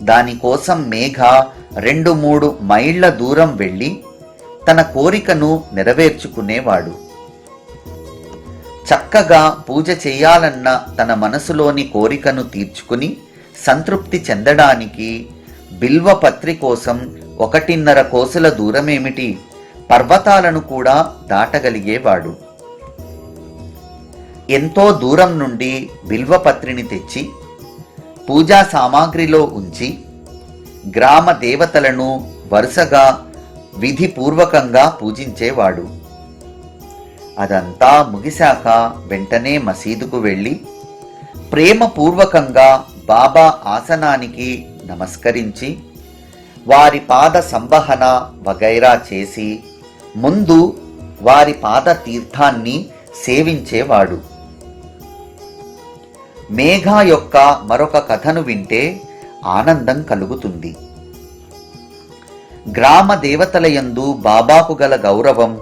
దానికోసం మేఘ 2-3 మైళ్ళ దూరం వెళ్ళి తన కోరికను నెరవేర్చుకునేవాడు. చక్కగా పూజ చేయాలన్న తన మనసులోని కోరికను తీర్చుకుని సంతృప్తి చెందడానికి బిల్వపత్రి కోసం 1.5 కోసుల దూరమేమిటి, పర్వతాలను కూడా దాటగలిగేవాడు. ఎంతో దూరం నుండి బిల్వపత్రిని తెచ్చి పూజా సామాగ్రిలో ఉంచి గ్రామ దేవతలను వరుసగా విధిపూర్వకంగా పూజించేవాడు. అదంతా ముగిశాక వెంటనే మసీదుకు వెళ్ళి ప్రేమపూర్వకంగా బాబా ఆసనానికి నమస్కరించి వారి పాద సంవహన వగైరా చేసి ముందు వారి పాద తీర్థాన్ని సేవించేవాడు. మేఘ యొక్క మరొక కథను వింటే ఆనందం కలుగుతుంది. గ్రామ దేవతలయందు బాబాకు గల గౌరవం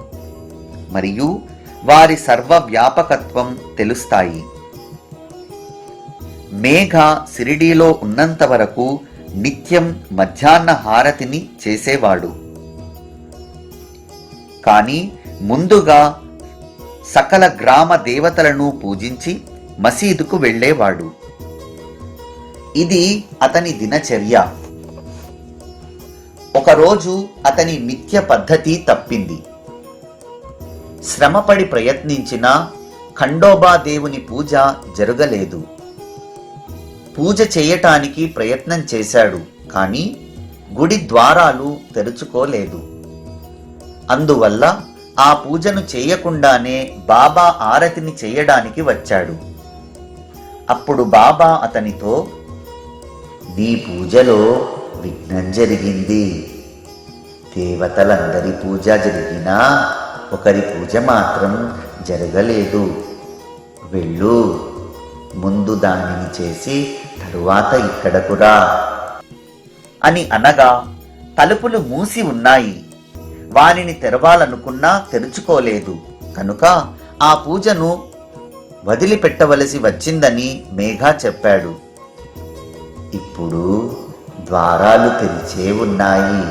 మరియు వారి సర్వవ్యాపకత్వం తెలుస్తాయి. మేఘ షిరిడీలో ఉన్నంత వరకు నిత్యం మధ్యాహ్న హారతిని చేసేవాడు. కానీ ముందుగా సకల గ్రామ దేవతలను పూజించి మసీదుకు వెళ్ళేవాడు. ఇది అతని దినచర్య. ఒకరోజు అతని నిత్య పద్ధతి తప్పింది. శ్రమపడి ప్రయత్నించినా ఖండోబా దేవుని పూజ జరగలేదు. పూజ చేయటానికి ప్రయత్నం చేశాడు, కానీ గుడి ద్వారాలు తెరుచుకోలేదు. అందువల్ల ఆ పూజను చేయకుండానే బాబా ఆరతిని చేయడానికి వచ్చాడు. అప్పుడు బాబా అతనితో, నీ పూజలో విఘ్నం జరిగింది. దేవతలందరి పూజ జరిగినా ఒకరి పూజ మాత్రం జరగలేదు. వెళ్ళు, ముందు దానిని చేసి తరువాత ఇక్కడకు రా అని అనగా, తలుపులు మూసి ఉన్నాయి. వానిని తెరవాలనుకున్నా తెరుచుకోలేదు. కనుక ఆ పూజను వదిలిపెట్టవలసి వచ్చిందని మేఘా చెప్పాడు. ఇప్పుడు ద్వారాలు తెరిచే ఉన్నాయి,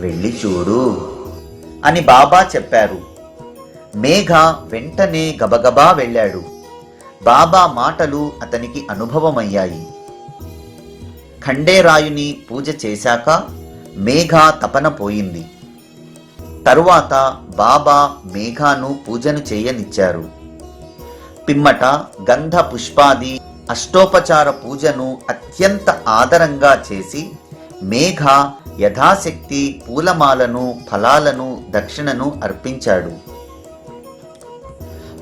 వెళ్ళి చూడు అని బాబా చెప్పారు. మేఘ వెంటనే గబగబా వెళ్ళాడు. బాబా మాటలు అతనికి అనుభవమయ్యాయి. ఖండేరాయుని పూజ చేశాక మేఘ తపన పోయింది. తరువాత బాబా మేఘాను పూజను చేయనిచ్చారు. పిమ్మట గంధ పుష్పాది అష్టోపచార పూజను అత్యంత ఆదరంగా చేసి మేఘ యథాశక్తి పూలమాలను, ఫలాలను, దక్షిణను అర్పించాడు.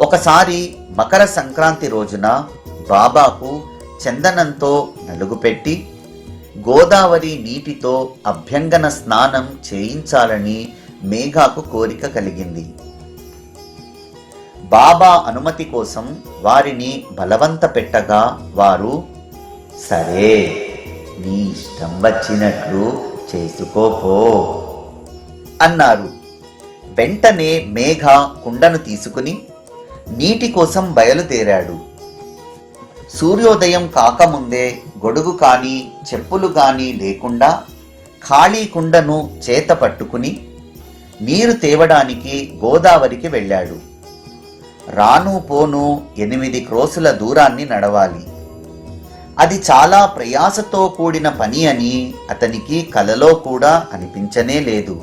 ఒకసారి మకర సంక్రాంతి రోజున బాబాకు చందనంతో నలుగు పెట్టి గోదావరి నీటితో అభ్యంగన స్నానం చేయించాలని మేఘాకు కోరిక కలిగింది. బాబా అనుమతి కోసం వారిని బలవంత పెట్టగా వారు, సరే, నీ ఇష్టం వచ్చినట్లు చేసుకోపో అన్నారు. వెంటనే మేఘ కుండను తీసుకుని నీటి కోసం బయలుదేరాడు. సూర్యోదయం కాకముందే గొడుగు కాని చెప్పులు గాని లేకుండా ఖాళీ కుండను చేత పట్టుకుని నీరు తేవడానికి గోదావరికి వెళ్ళాడు. రాను పోను 8 క్రోసుల దూరాన్ని నడవాలి. అది చాలా ప్రయాసతో కూడిన పని అని అతనికి కలలో కూడా అనిపించనే లేదు.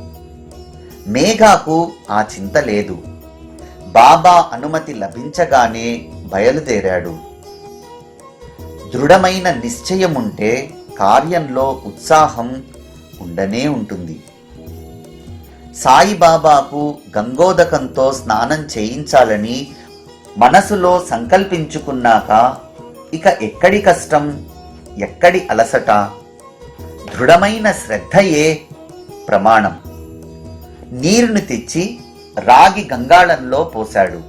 మేఘాకు ఆ చింత లేదు. బాబా అనుమతి లభించగానే బయలుదేరాడు. దృఢమైన నిశ్చయముంటే కార్యంలో ఉత్సాహం ఉండనే ఉంటుంది. సాయిబాబాకు గంగోదకంతో స్నానం చేయించాలని మనసులో సంకల్పించుకున్నాక ఇక ఎక్కడి కష్టం, ఎక్కడి అలసట, దృఢమైన శ్రద్ధయే ప్రమాణం. నీరుని తెచ్చి రాగి గంగాళంలో పోశాడు.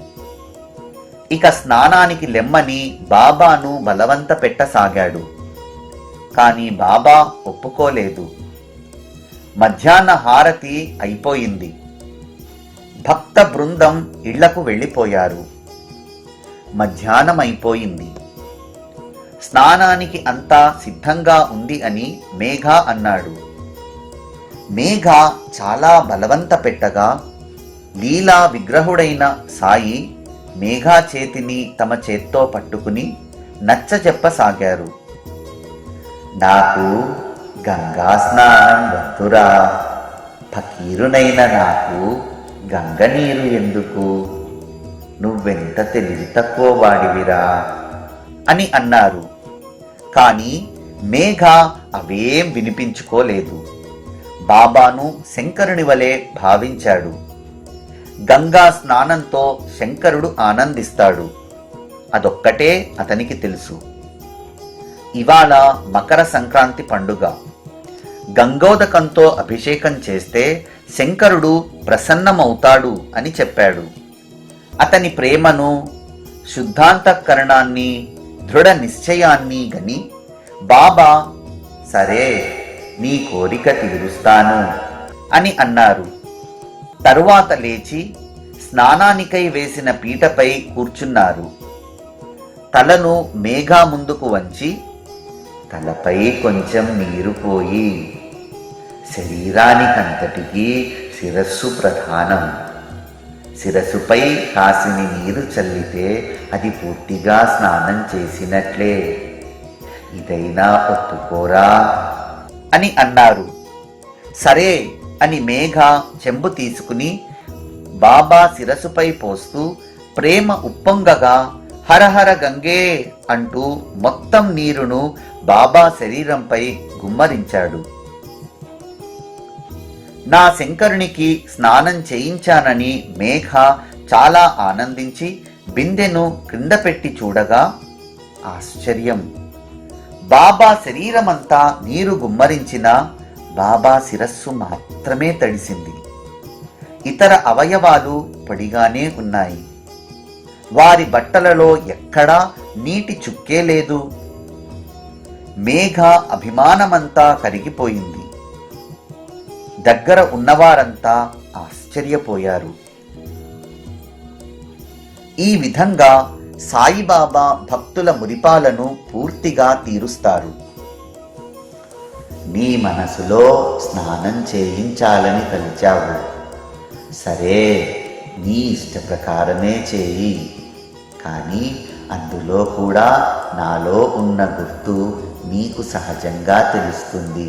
ఇక స్నానానికి లెమ్మని బాబాను బలవంత పెట్టసాగాడు. కాని బాబా ఒప్పుకోలేదు. మధ్యాహ్న హారతి అయిపోయింది. భక్త బృందం ఇళ్లకు వెళ్ళిపోయారు. మధ్యాహ్నం అయిపోయింది. స్నానానికి అంతా సిద్ధంగా ఉంది అని మేఘ అన్నాడు. మేఘ చాలా బలవంత పెట్టగా లీలా విగ్రహుడైన సాయి మేఘా చేతిని తమ చేత్తో పట్టుకుని నచ్చ చెప్పసాగారు. నాకు గంగా స్నానం వద్దురా, ఫకీరునైన నాకు గంగ నీరు ఎందుకు, నువ్వెంత తెలివి తక్కువ వాడివిరా అని అన్నారు. కానీ మేఘ అవేం వినిపించుకోలేదు. బాబాను శంకరుని వలె భావించాడు. గంగా స్నానంతో శంకరుడు ఆనందిస్తాడు. అదొక్కటే అతనికి తెలుసు. ఇవాళ మకర సంక్రాంతి పండుగ. గంగోదకంతో అభిషేకం చేస్తే శంకరుడు ప్రసన్నమవుతాడు అని చెప్పాడు. అతని ప్రేమను, శుద్ధాంతఃకరణాన్ని, దృఢ నిశ్చయాన్ని గని బాబా, సరే, నీ కోరిక తీరుస్తాను అని అన్నారు. తరువాత లేచి స్నానానికై వేసిన పీటపై కూర్చున్నారు. తలను మేఘా ముందుకు వంచి, తలపై కొంచెం నీరు పోయి, శరీరానికంతటికీ శిరస్సు ప్రధానం. శిరస్సుపై కాసిని నీరు చల్లితే అది పూర్తిగా స్నానం చేసినట్లే. ఇదైనా ఒప్పుకోరా అని అన్నారు. సరే అని మేఘ చెంబు తీసుకుని బాబా శిరసుపై పోస్తూ ప్రేమ ఉప్పొంగగా హరహర గంగే అంటూ మొత్తం నీరును బాబా శరీరంపై గుమ్మరించాడు. నా శంకరునికి స్నానం చేయించానని మేఘ చాలా ఆనందించి బిందెను క్రింద పెట్టి చూడగా ఆశ్చర్యం, బాబా శరీరమంతా నీరు గుమ్మరించిన బాబా శిరస్సు మాత్రమే తడిసింది. ఇతర అవయవాలు పొడిగానే ఉన్నాయి. వారి బట్టలలో ఎక్కడా నీటి చుక్కే లేదు. మేఘ అభిమానమంతా కరిగిపోయింది. దగ్గర ఉన్నవారంతా ఆశ్చర్యపోయారు. ఈ విధంగా సాయిబాబా భక్తుల మురిపాలను పూర్తిగా తీరుస్తారు. నీ మనసులో స్నానం చేయించాలని తలిచావు. సరే, నీ ఇష్ట ప్రకారమే చేయి. కానీ అందులో కూడా నాలో ఉన్న గుర్తు నీకు సహజంగా తెలుస్తుంది.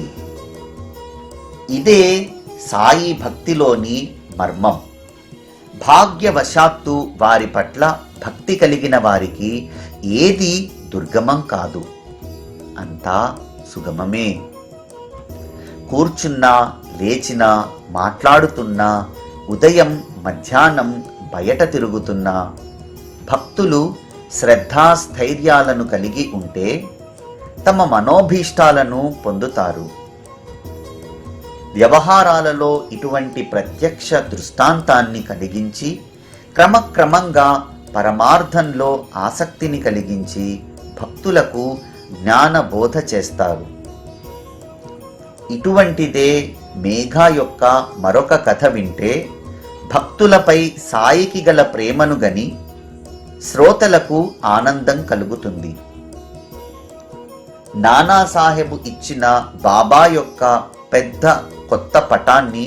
ఇదే సాయి భక్తిలోని మర్మం. భాగ్యవశాత్తు వారి పట్ల భక్తి కలిగిన వారికి ఏది దుర్గమం కాదు, అంతా సుగమమే. కూర్చున్నా, లేచినా, మాట్లాడుతున్నా, ఉదయం మధ్యాహ్నం బయట తిరుగుతున్నా భక్తులు శ్రద్ధాస్థైర్యాలను కలిగి ఉంటే తమ మనోభీష్టాలను పొందుతారు. వ్యవహారాలలో ఇటువంటి ప్రత్యక్ష దృష్టాంతాన్ని కలిగించి క్రమక్రమంగా పరమార్థంలో ఆసక్తిని కలిగించి భక్తులకు జ్ఞానబోధ చేస్తారు. ఇటువంటిదే మేఘ యొక్క మరొక కథ వింటే భక్తులపై సాయికి గల ప్రేమను గని శ్రోతలకు ఆనందం కలుగుతుంది. నానాసాహెబు ఇచ్చిన బాబా యొక్క పెద్ద కొత్త పటాన్ని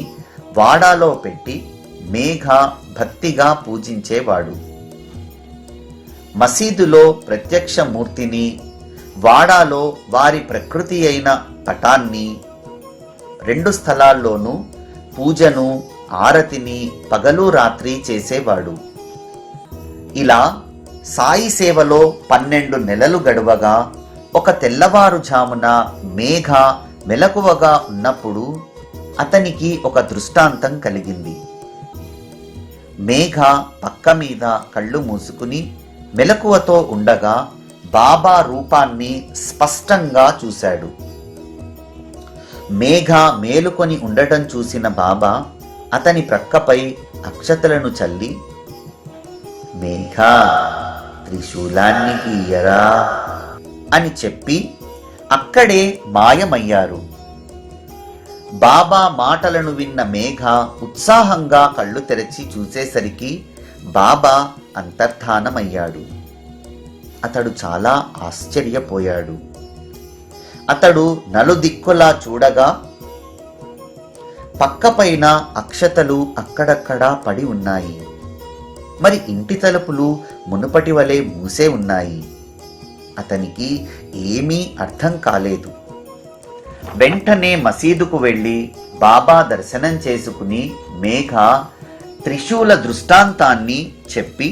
వాడాలో పెట్టి మేఘ భక్తిగా పూజించేవాడు. మసీదులో ప్రత్యక్ష మూర్తిని, వాడాలో వారి ప్రకృతి అయిన పటాన్ని, రెండు స్థలాల్లోనూ పూజను, ఆరతిని పగలు రాత్రి చేసేవాడు. ఇలా సాయి సేవలో 12 నెలలు గడవగా ఒక తెల్లవారుజామున మేఘ మెలకువగా ఉన్నప్పుడు అతనికి ఒక దృష్టాంతం కలిగింది. మేఘ పక్క మీద కళ్ళు మూసుకుని మెలకువతో ఉండగా బాబా రూపాన్ని స్పష్టంగా చూశాడు. మేఘ మేలుకొని ఉండటం చూసిన బాబా అతని ప్రక్కపై అక్షతలను చల్లి, మేఘ, త్రిశూలాన్ని గీయరా అని చెప్పి అక్కడే మాయమయ్యారు. బాబా మాటలను విన్న మేఘ ఉత్సాహంగా కళ్ళు తెరచి చూసేసరికి బాబా అంతర్ధానమయ్యాడు. అతడు చాలా ఆశ్చర్యపోయాడు. అతడు నలుదిక్కులా చూడగా పక్కపైన అక్షతలు అక్కడక్కడా పడి ఉన్నాయి. మరి ఇంటి తలుపులు మునుపటి వలె మూసే ఉన్నాయి. అతనికి ఏమీ అర్థం కాలేదు. వెంటనే మసీదుకు వెళ్ళి బాబా దర్శనం చేసుకుని మేఘ త్రిశూల దృష్టాంతాన్ని చెప్పి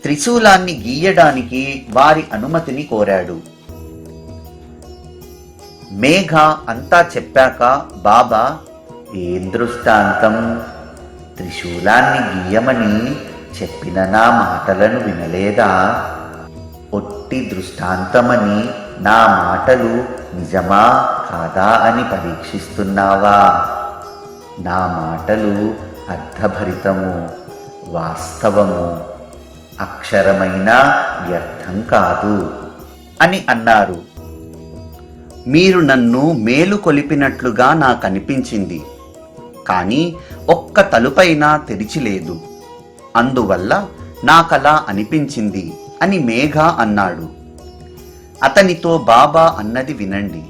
త్రిశూలాన్ని గీయడానికి వారి అనుమతిని కోరాడు. మేఘ అంతా చెప్పాక బాబా, ఏం దృష్టాంతం? త్రిశూలాన్ని గీయమని చెప్పిన నా మాటలను వినలేదా? ఒట్టి దృష్టాంతమని నా మాటలు నిజమా కాదా అని పరీక్షిస్తున్నావా? నా మాటలు అర్థభరితము, వాస్తవము, అక్షరమైన వ్యర్థం కాదు అని అన్నారు. మీరు నన్ను మేలు కొలిపినట్లుగా నాకనిపించింది, కానీ ఒక్క తలుపైనా తెరిచిలేదు. అందువల్ల నాకలా అనిపించింది అని మేఘ అన్నాడు. అతనితో బాబా అన్నది వినండి.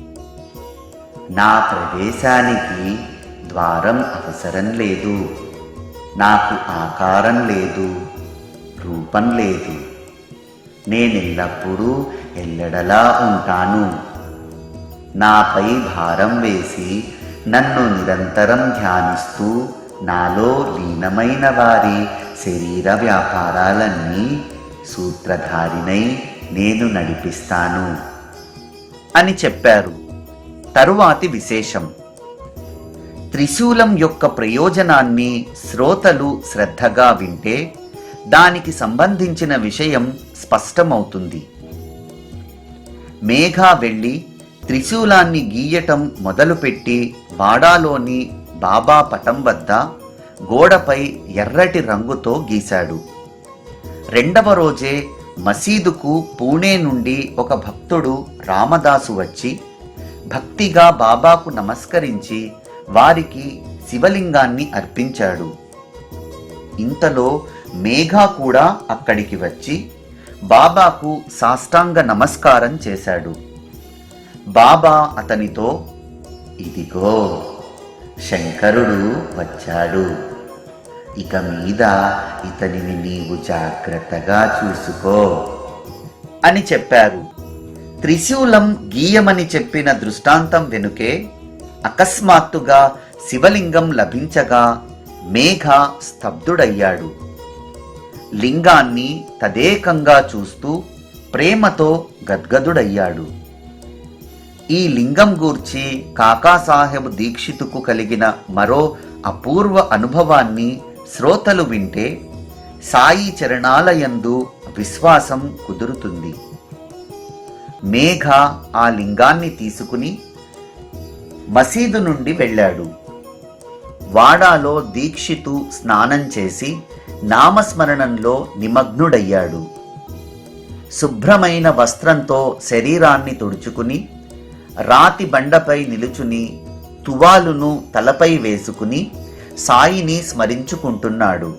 నా ప్రవేశానికి ద్వారం అవసరం లేదు. నాకు ఆకారం లేదు, రూపం లేదు. నేనెల్లప్పుడూ ఎల్లడలా ఉంటాను. నాపై భారం వేసి నన్ను నిరంతరం ధ్యానిస్తూ నాలో లీనమైన వారి శరీర వ్యాపారాలన్నీ సూత్రధారినై నేను నడిపిస్తాను అని చెప్పారు. తరువాతి విశేషం. త్రిశూలం యొక్క ప్రయోజనాన్ని శ్రోతలు శ్రద్ధగా వింటే దానికి సంబంధించిన విషయం స్పష్టమవుతుంది. మేఘ వెళ్ళి త్రిశూలాన్ని గీయటం మొదలుపెట్టి వాడాలోని బాబా పటం వద్ద గోడపై ఎర్రటి రంగుతో గీశాడు. రెండవ రోజే మసీదుకు పూణే నుండి ఒక భక్తుడు రామదాసు వచ్చి భక్తిగా బాబాకు నమస్కరించి వారికి శివలింగాన్ని అర్పించాడు. ఇంతలో మేఘ కూడా అక్కడికి వచ్చి బాబాకు సాష్టాంగ నమస్కారం చేశాడు. బాబా అతనితో, ఇదిగో శంకరుడు వచ్చాడు, ఇక మీద ఇతనిని నీవు జాగ్రత్తగా చూసుకో అని చెప్పారు. త్రిశూలం గీయమని చెప్పిన దృష్టాంతం వెనుకే అకస్మాత్తుగా శివలింగం లభించగా మేఘ స్తబ్దుడయ్యాడు. లింగాన్ని తదేకంగా చూస్తూ ప్రేమతో గద్గదుడయ్యాడు. ఈ లింగం గూర్చి కాకాసాహెబ్ దీక్షితుకు కలిగిన మరో అపూర్వ అనుభవాన్ని శ్రోతలు వింటే సాయి చరణాలయందు విశ్వాసం కుదురుతుంది. మేఘ ఆ లింగాన్ని తీసుకుని మసీదు నుండి వెళ్ళాడు. వాడాలో దీక్షితు స్నానం చేసి నామస్మరణంలో నిమగ్నుడయ్యాడు. శుభ్రమైన వస్త్రంతో శరీరాన్ని తుడుచుకుని రాతి బండపై నిలుచుని తువాలును తలపై వేసుకుని సాయిని స్మరించుకుంటున్నాడు.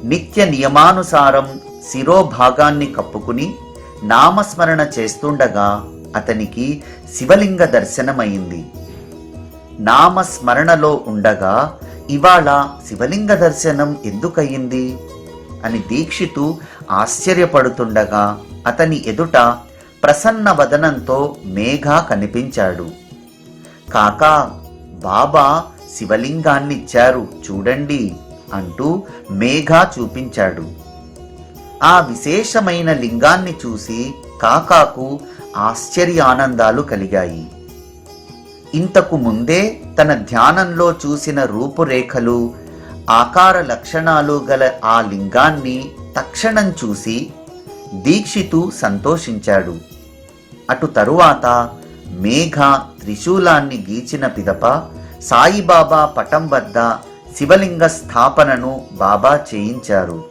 నిత్య నియమానుసారం శిరోభాగాన్ని కప్పుకుని నామస్మరణ చేస్తుండగా అతనికి శివలింగ దర్శనమైంది. నామస్మరణలో ఉండగా ఇవాళ శివలింగ దర్శనం ఎందుకయ్యింది అని దీక్షితు ఆశ్చర్యపడుతుండగా అతని ఎదుట ప్రసన్న వదనంతో మేఘ కనిపించాడు. కాకా, బాబా శివలింగాన్నిచ్చారు చూడండి అంటూ మేఘ చూపించాడు. ఆ విశేషమైన లింగాన్ని చూసి కాకాకు ఆశ్చర్యానందాలు కలిగాయి. ఇంతకు ముందే తన ధ్యానంలో చూసిన రూపురేఖలు ఆకార లక్షణాలు గల ఆ లింగాన్ని తక్షణం చూసి దీక్షితు సంతోషించాడు. అటు తరువాత మేఘ త్రిశూలాన్ని గీచిన పిదప సాయిబాబా పటం వద్ద శివలింగ స్థాపనను బాబా చేయించారు.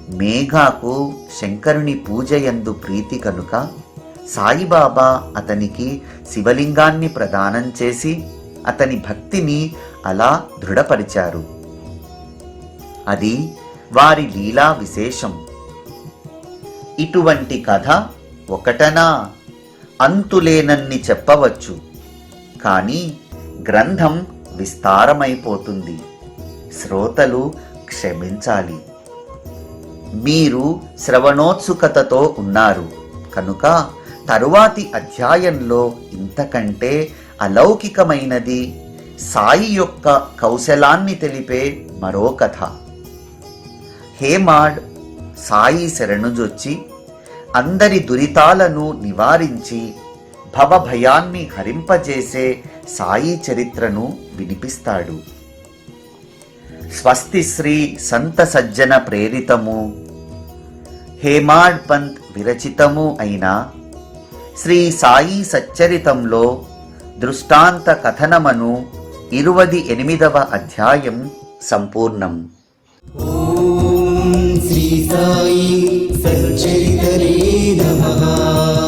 మేఘకు శంకరుని పూజయందు ప్రీతి కనుక సాయిబాబా అతనికి శివలింగాన్ని ప్రదానం చేసి అతని భక్తిని అలా దృఢపరిచారు. అది వారి లీలా విశేషం. ఇటువంటి కథ ఒకటనా అంతులేనన్ని చెప్పవచ్చు. కానీ గ్రంథం విస్తారమైపోతుంది. శ్రోతలు క్షమించాలి. మీరు శ్రవణోత్సుకతతో ఉన్నారు కనుక తరువాతి అధ్యాయంలో ఇంతకంటే అలౌకికమైనది సాయి యొక్క కౌశలాన్ని తెలిపే మరో కథ. హేమాడ్ సాయి శరణుజొచ్చి అందరి దురితాలను నివారించి భవభయాన్ని హరింపజేసే సాయి చరిత్రను వినిపిస్తాడు. స్వస్తి శ్రీ సంత సజ్జన ప్రేరితము హేమాడ్ పంత్ విరచితము అయిన శ్రీ సాయి సచ్చరితంలో దృష్టాంత కథనమను 28వ అధ్యాయం సంపూర్ణం. ఓం శ్రీ సాయి సచ్చరితరే నమః.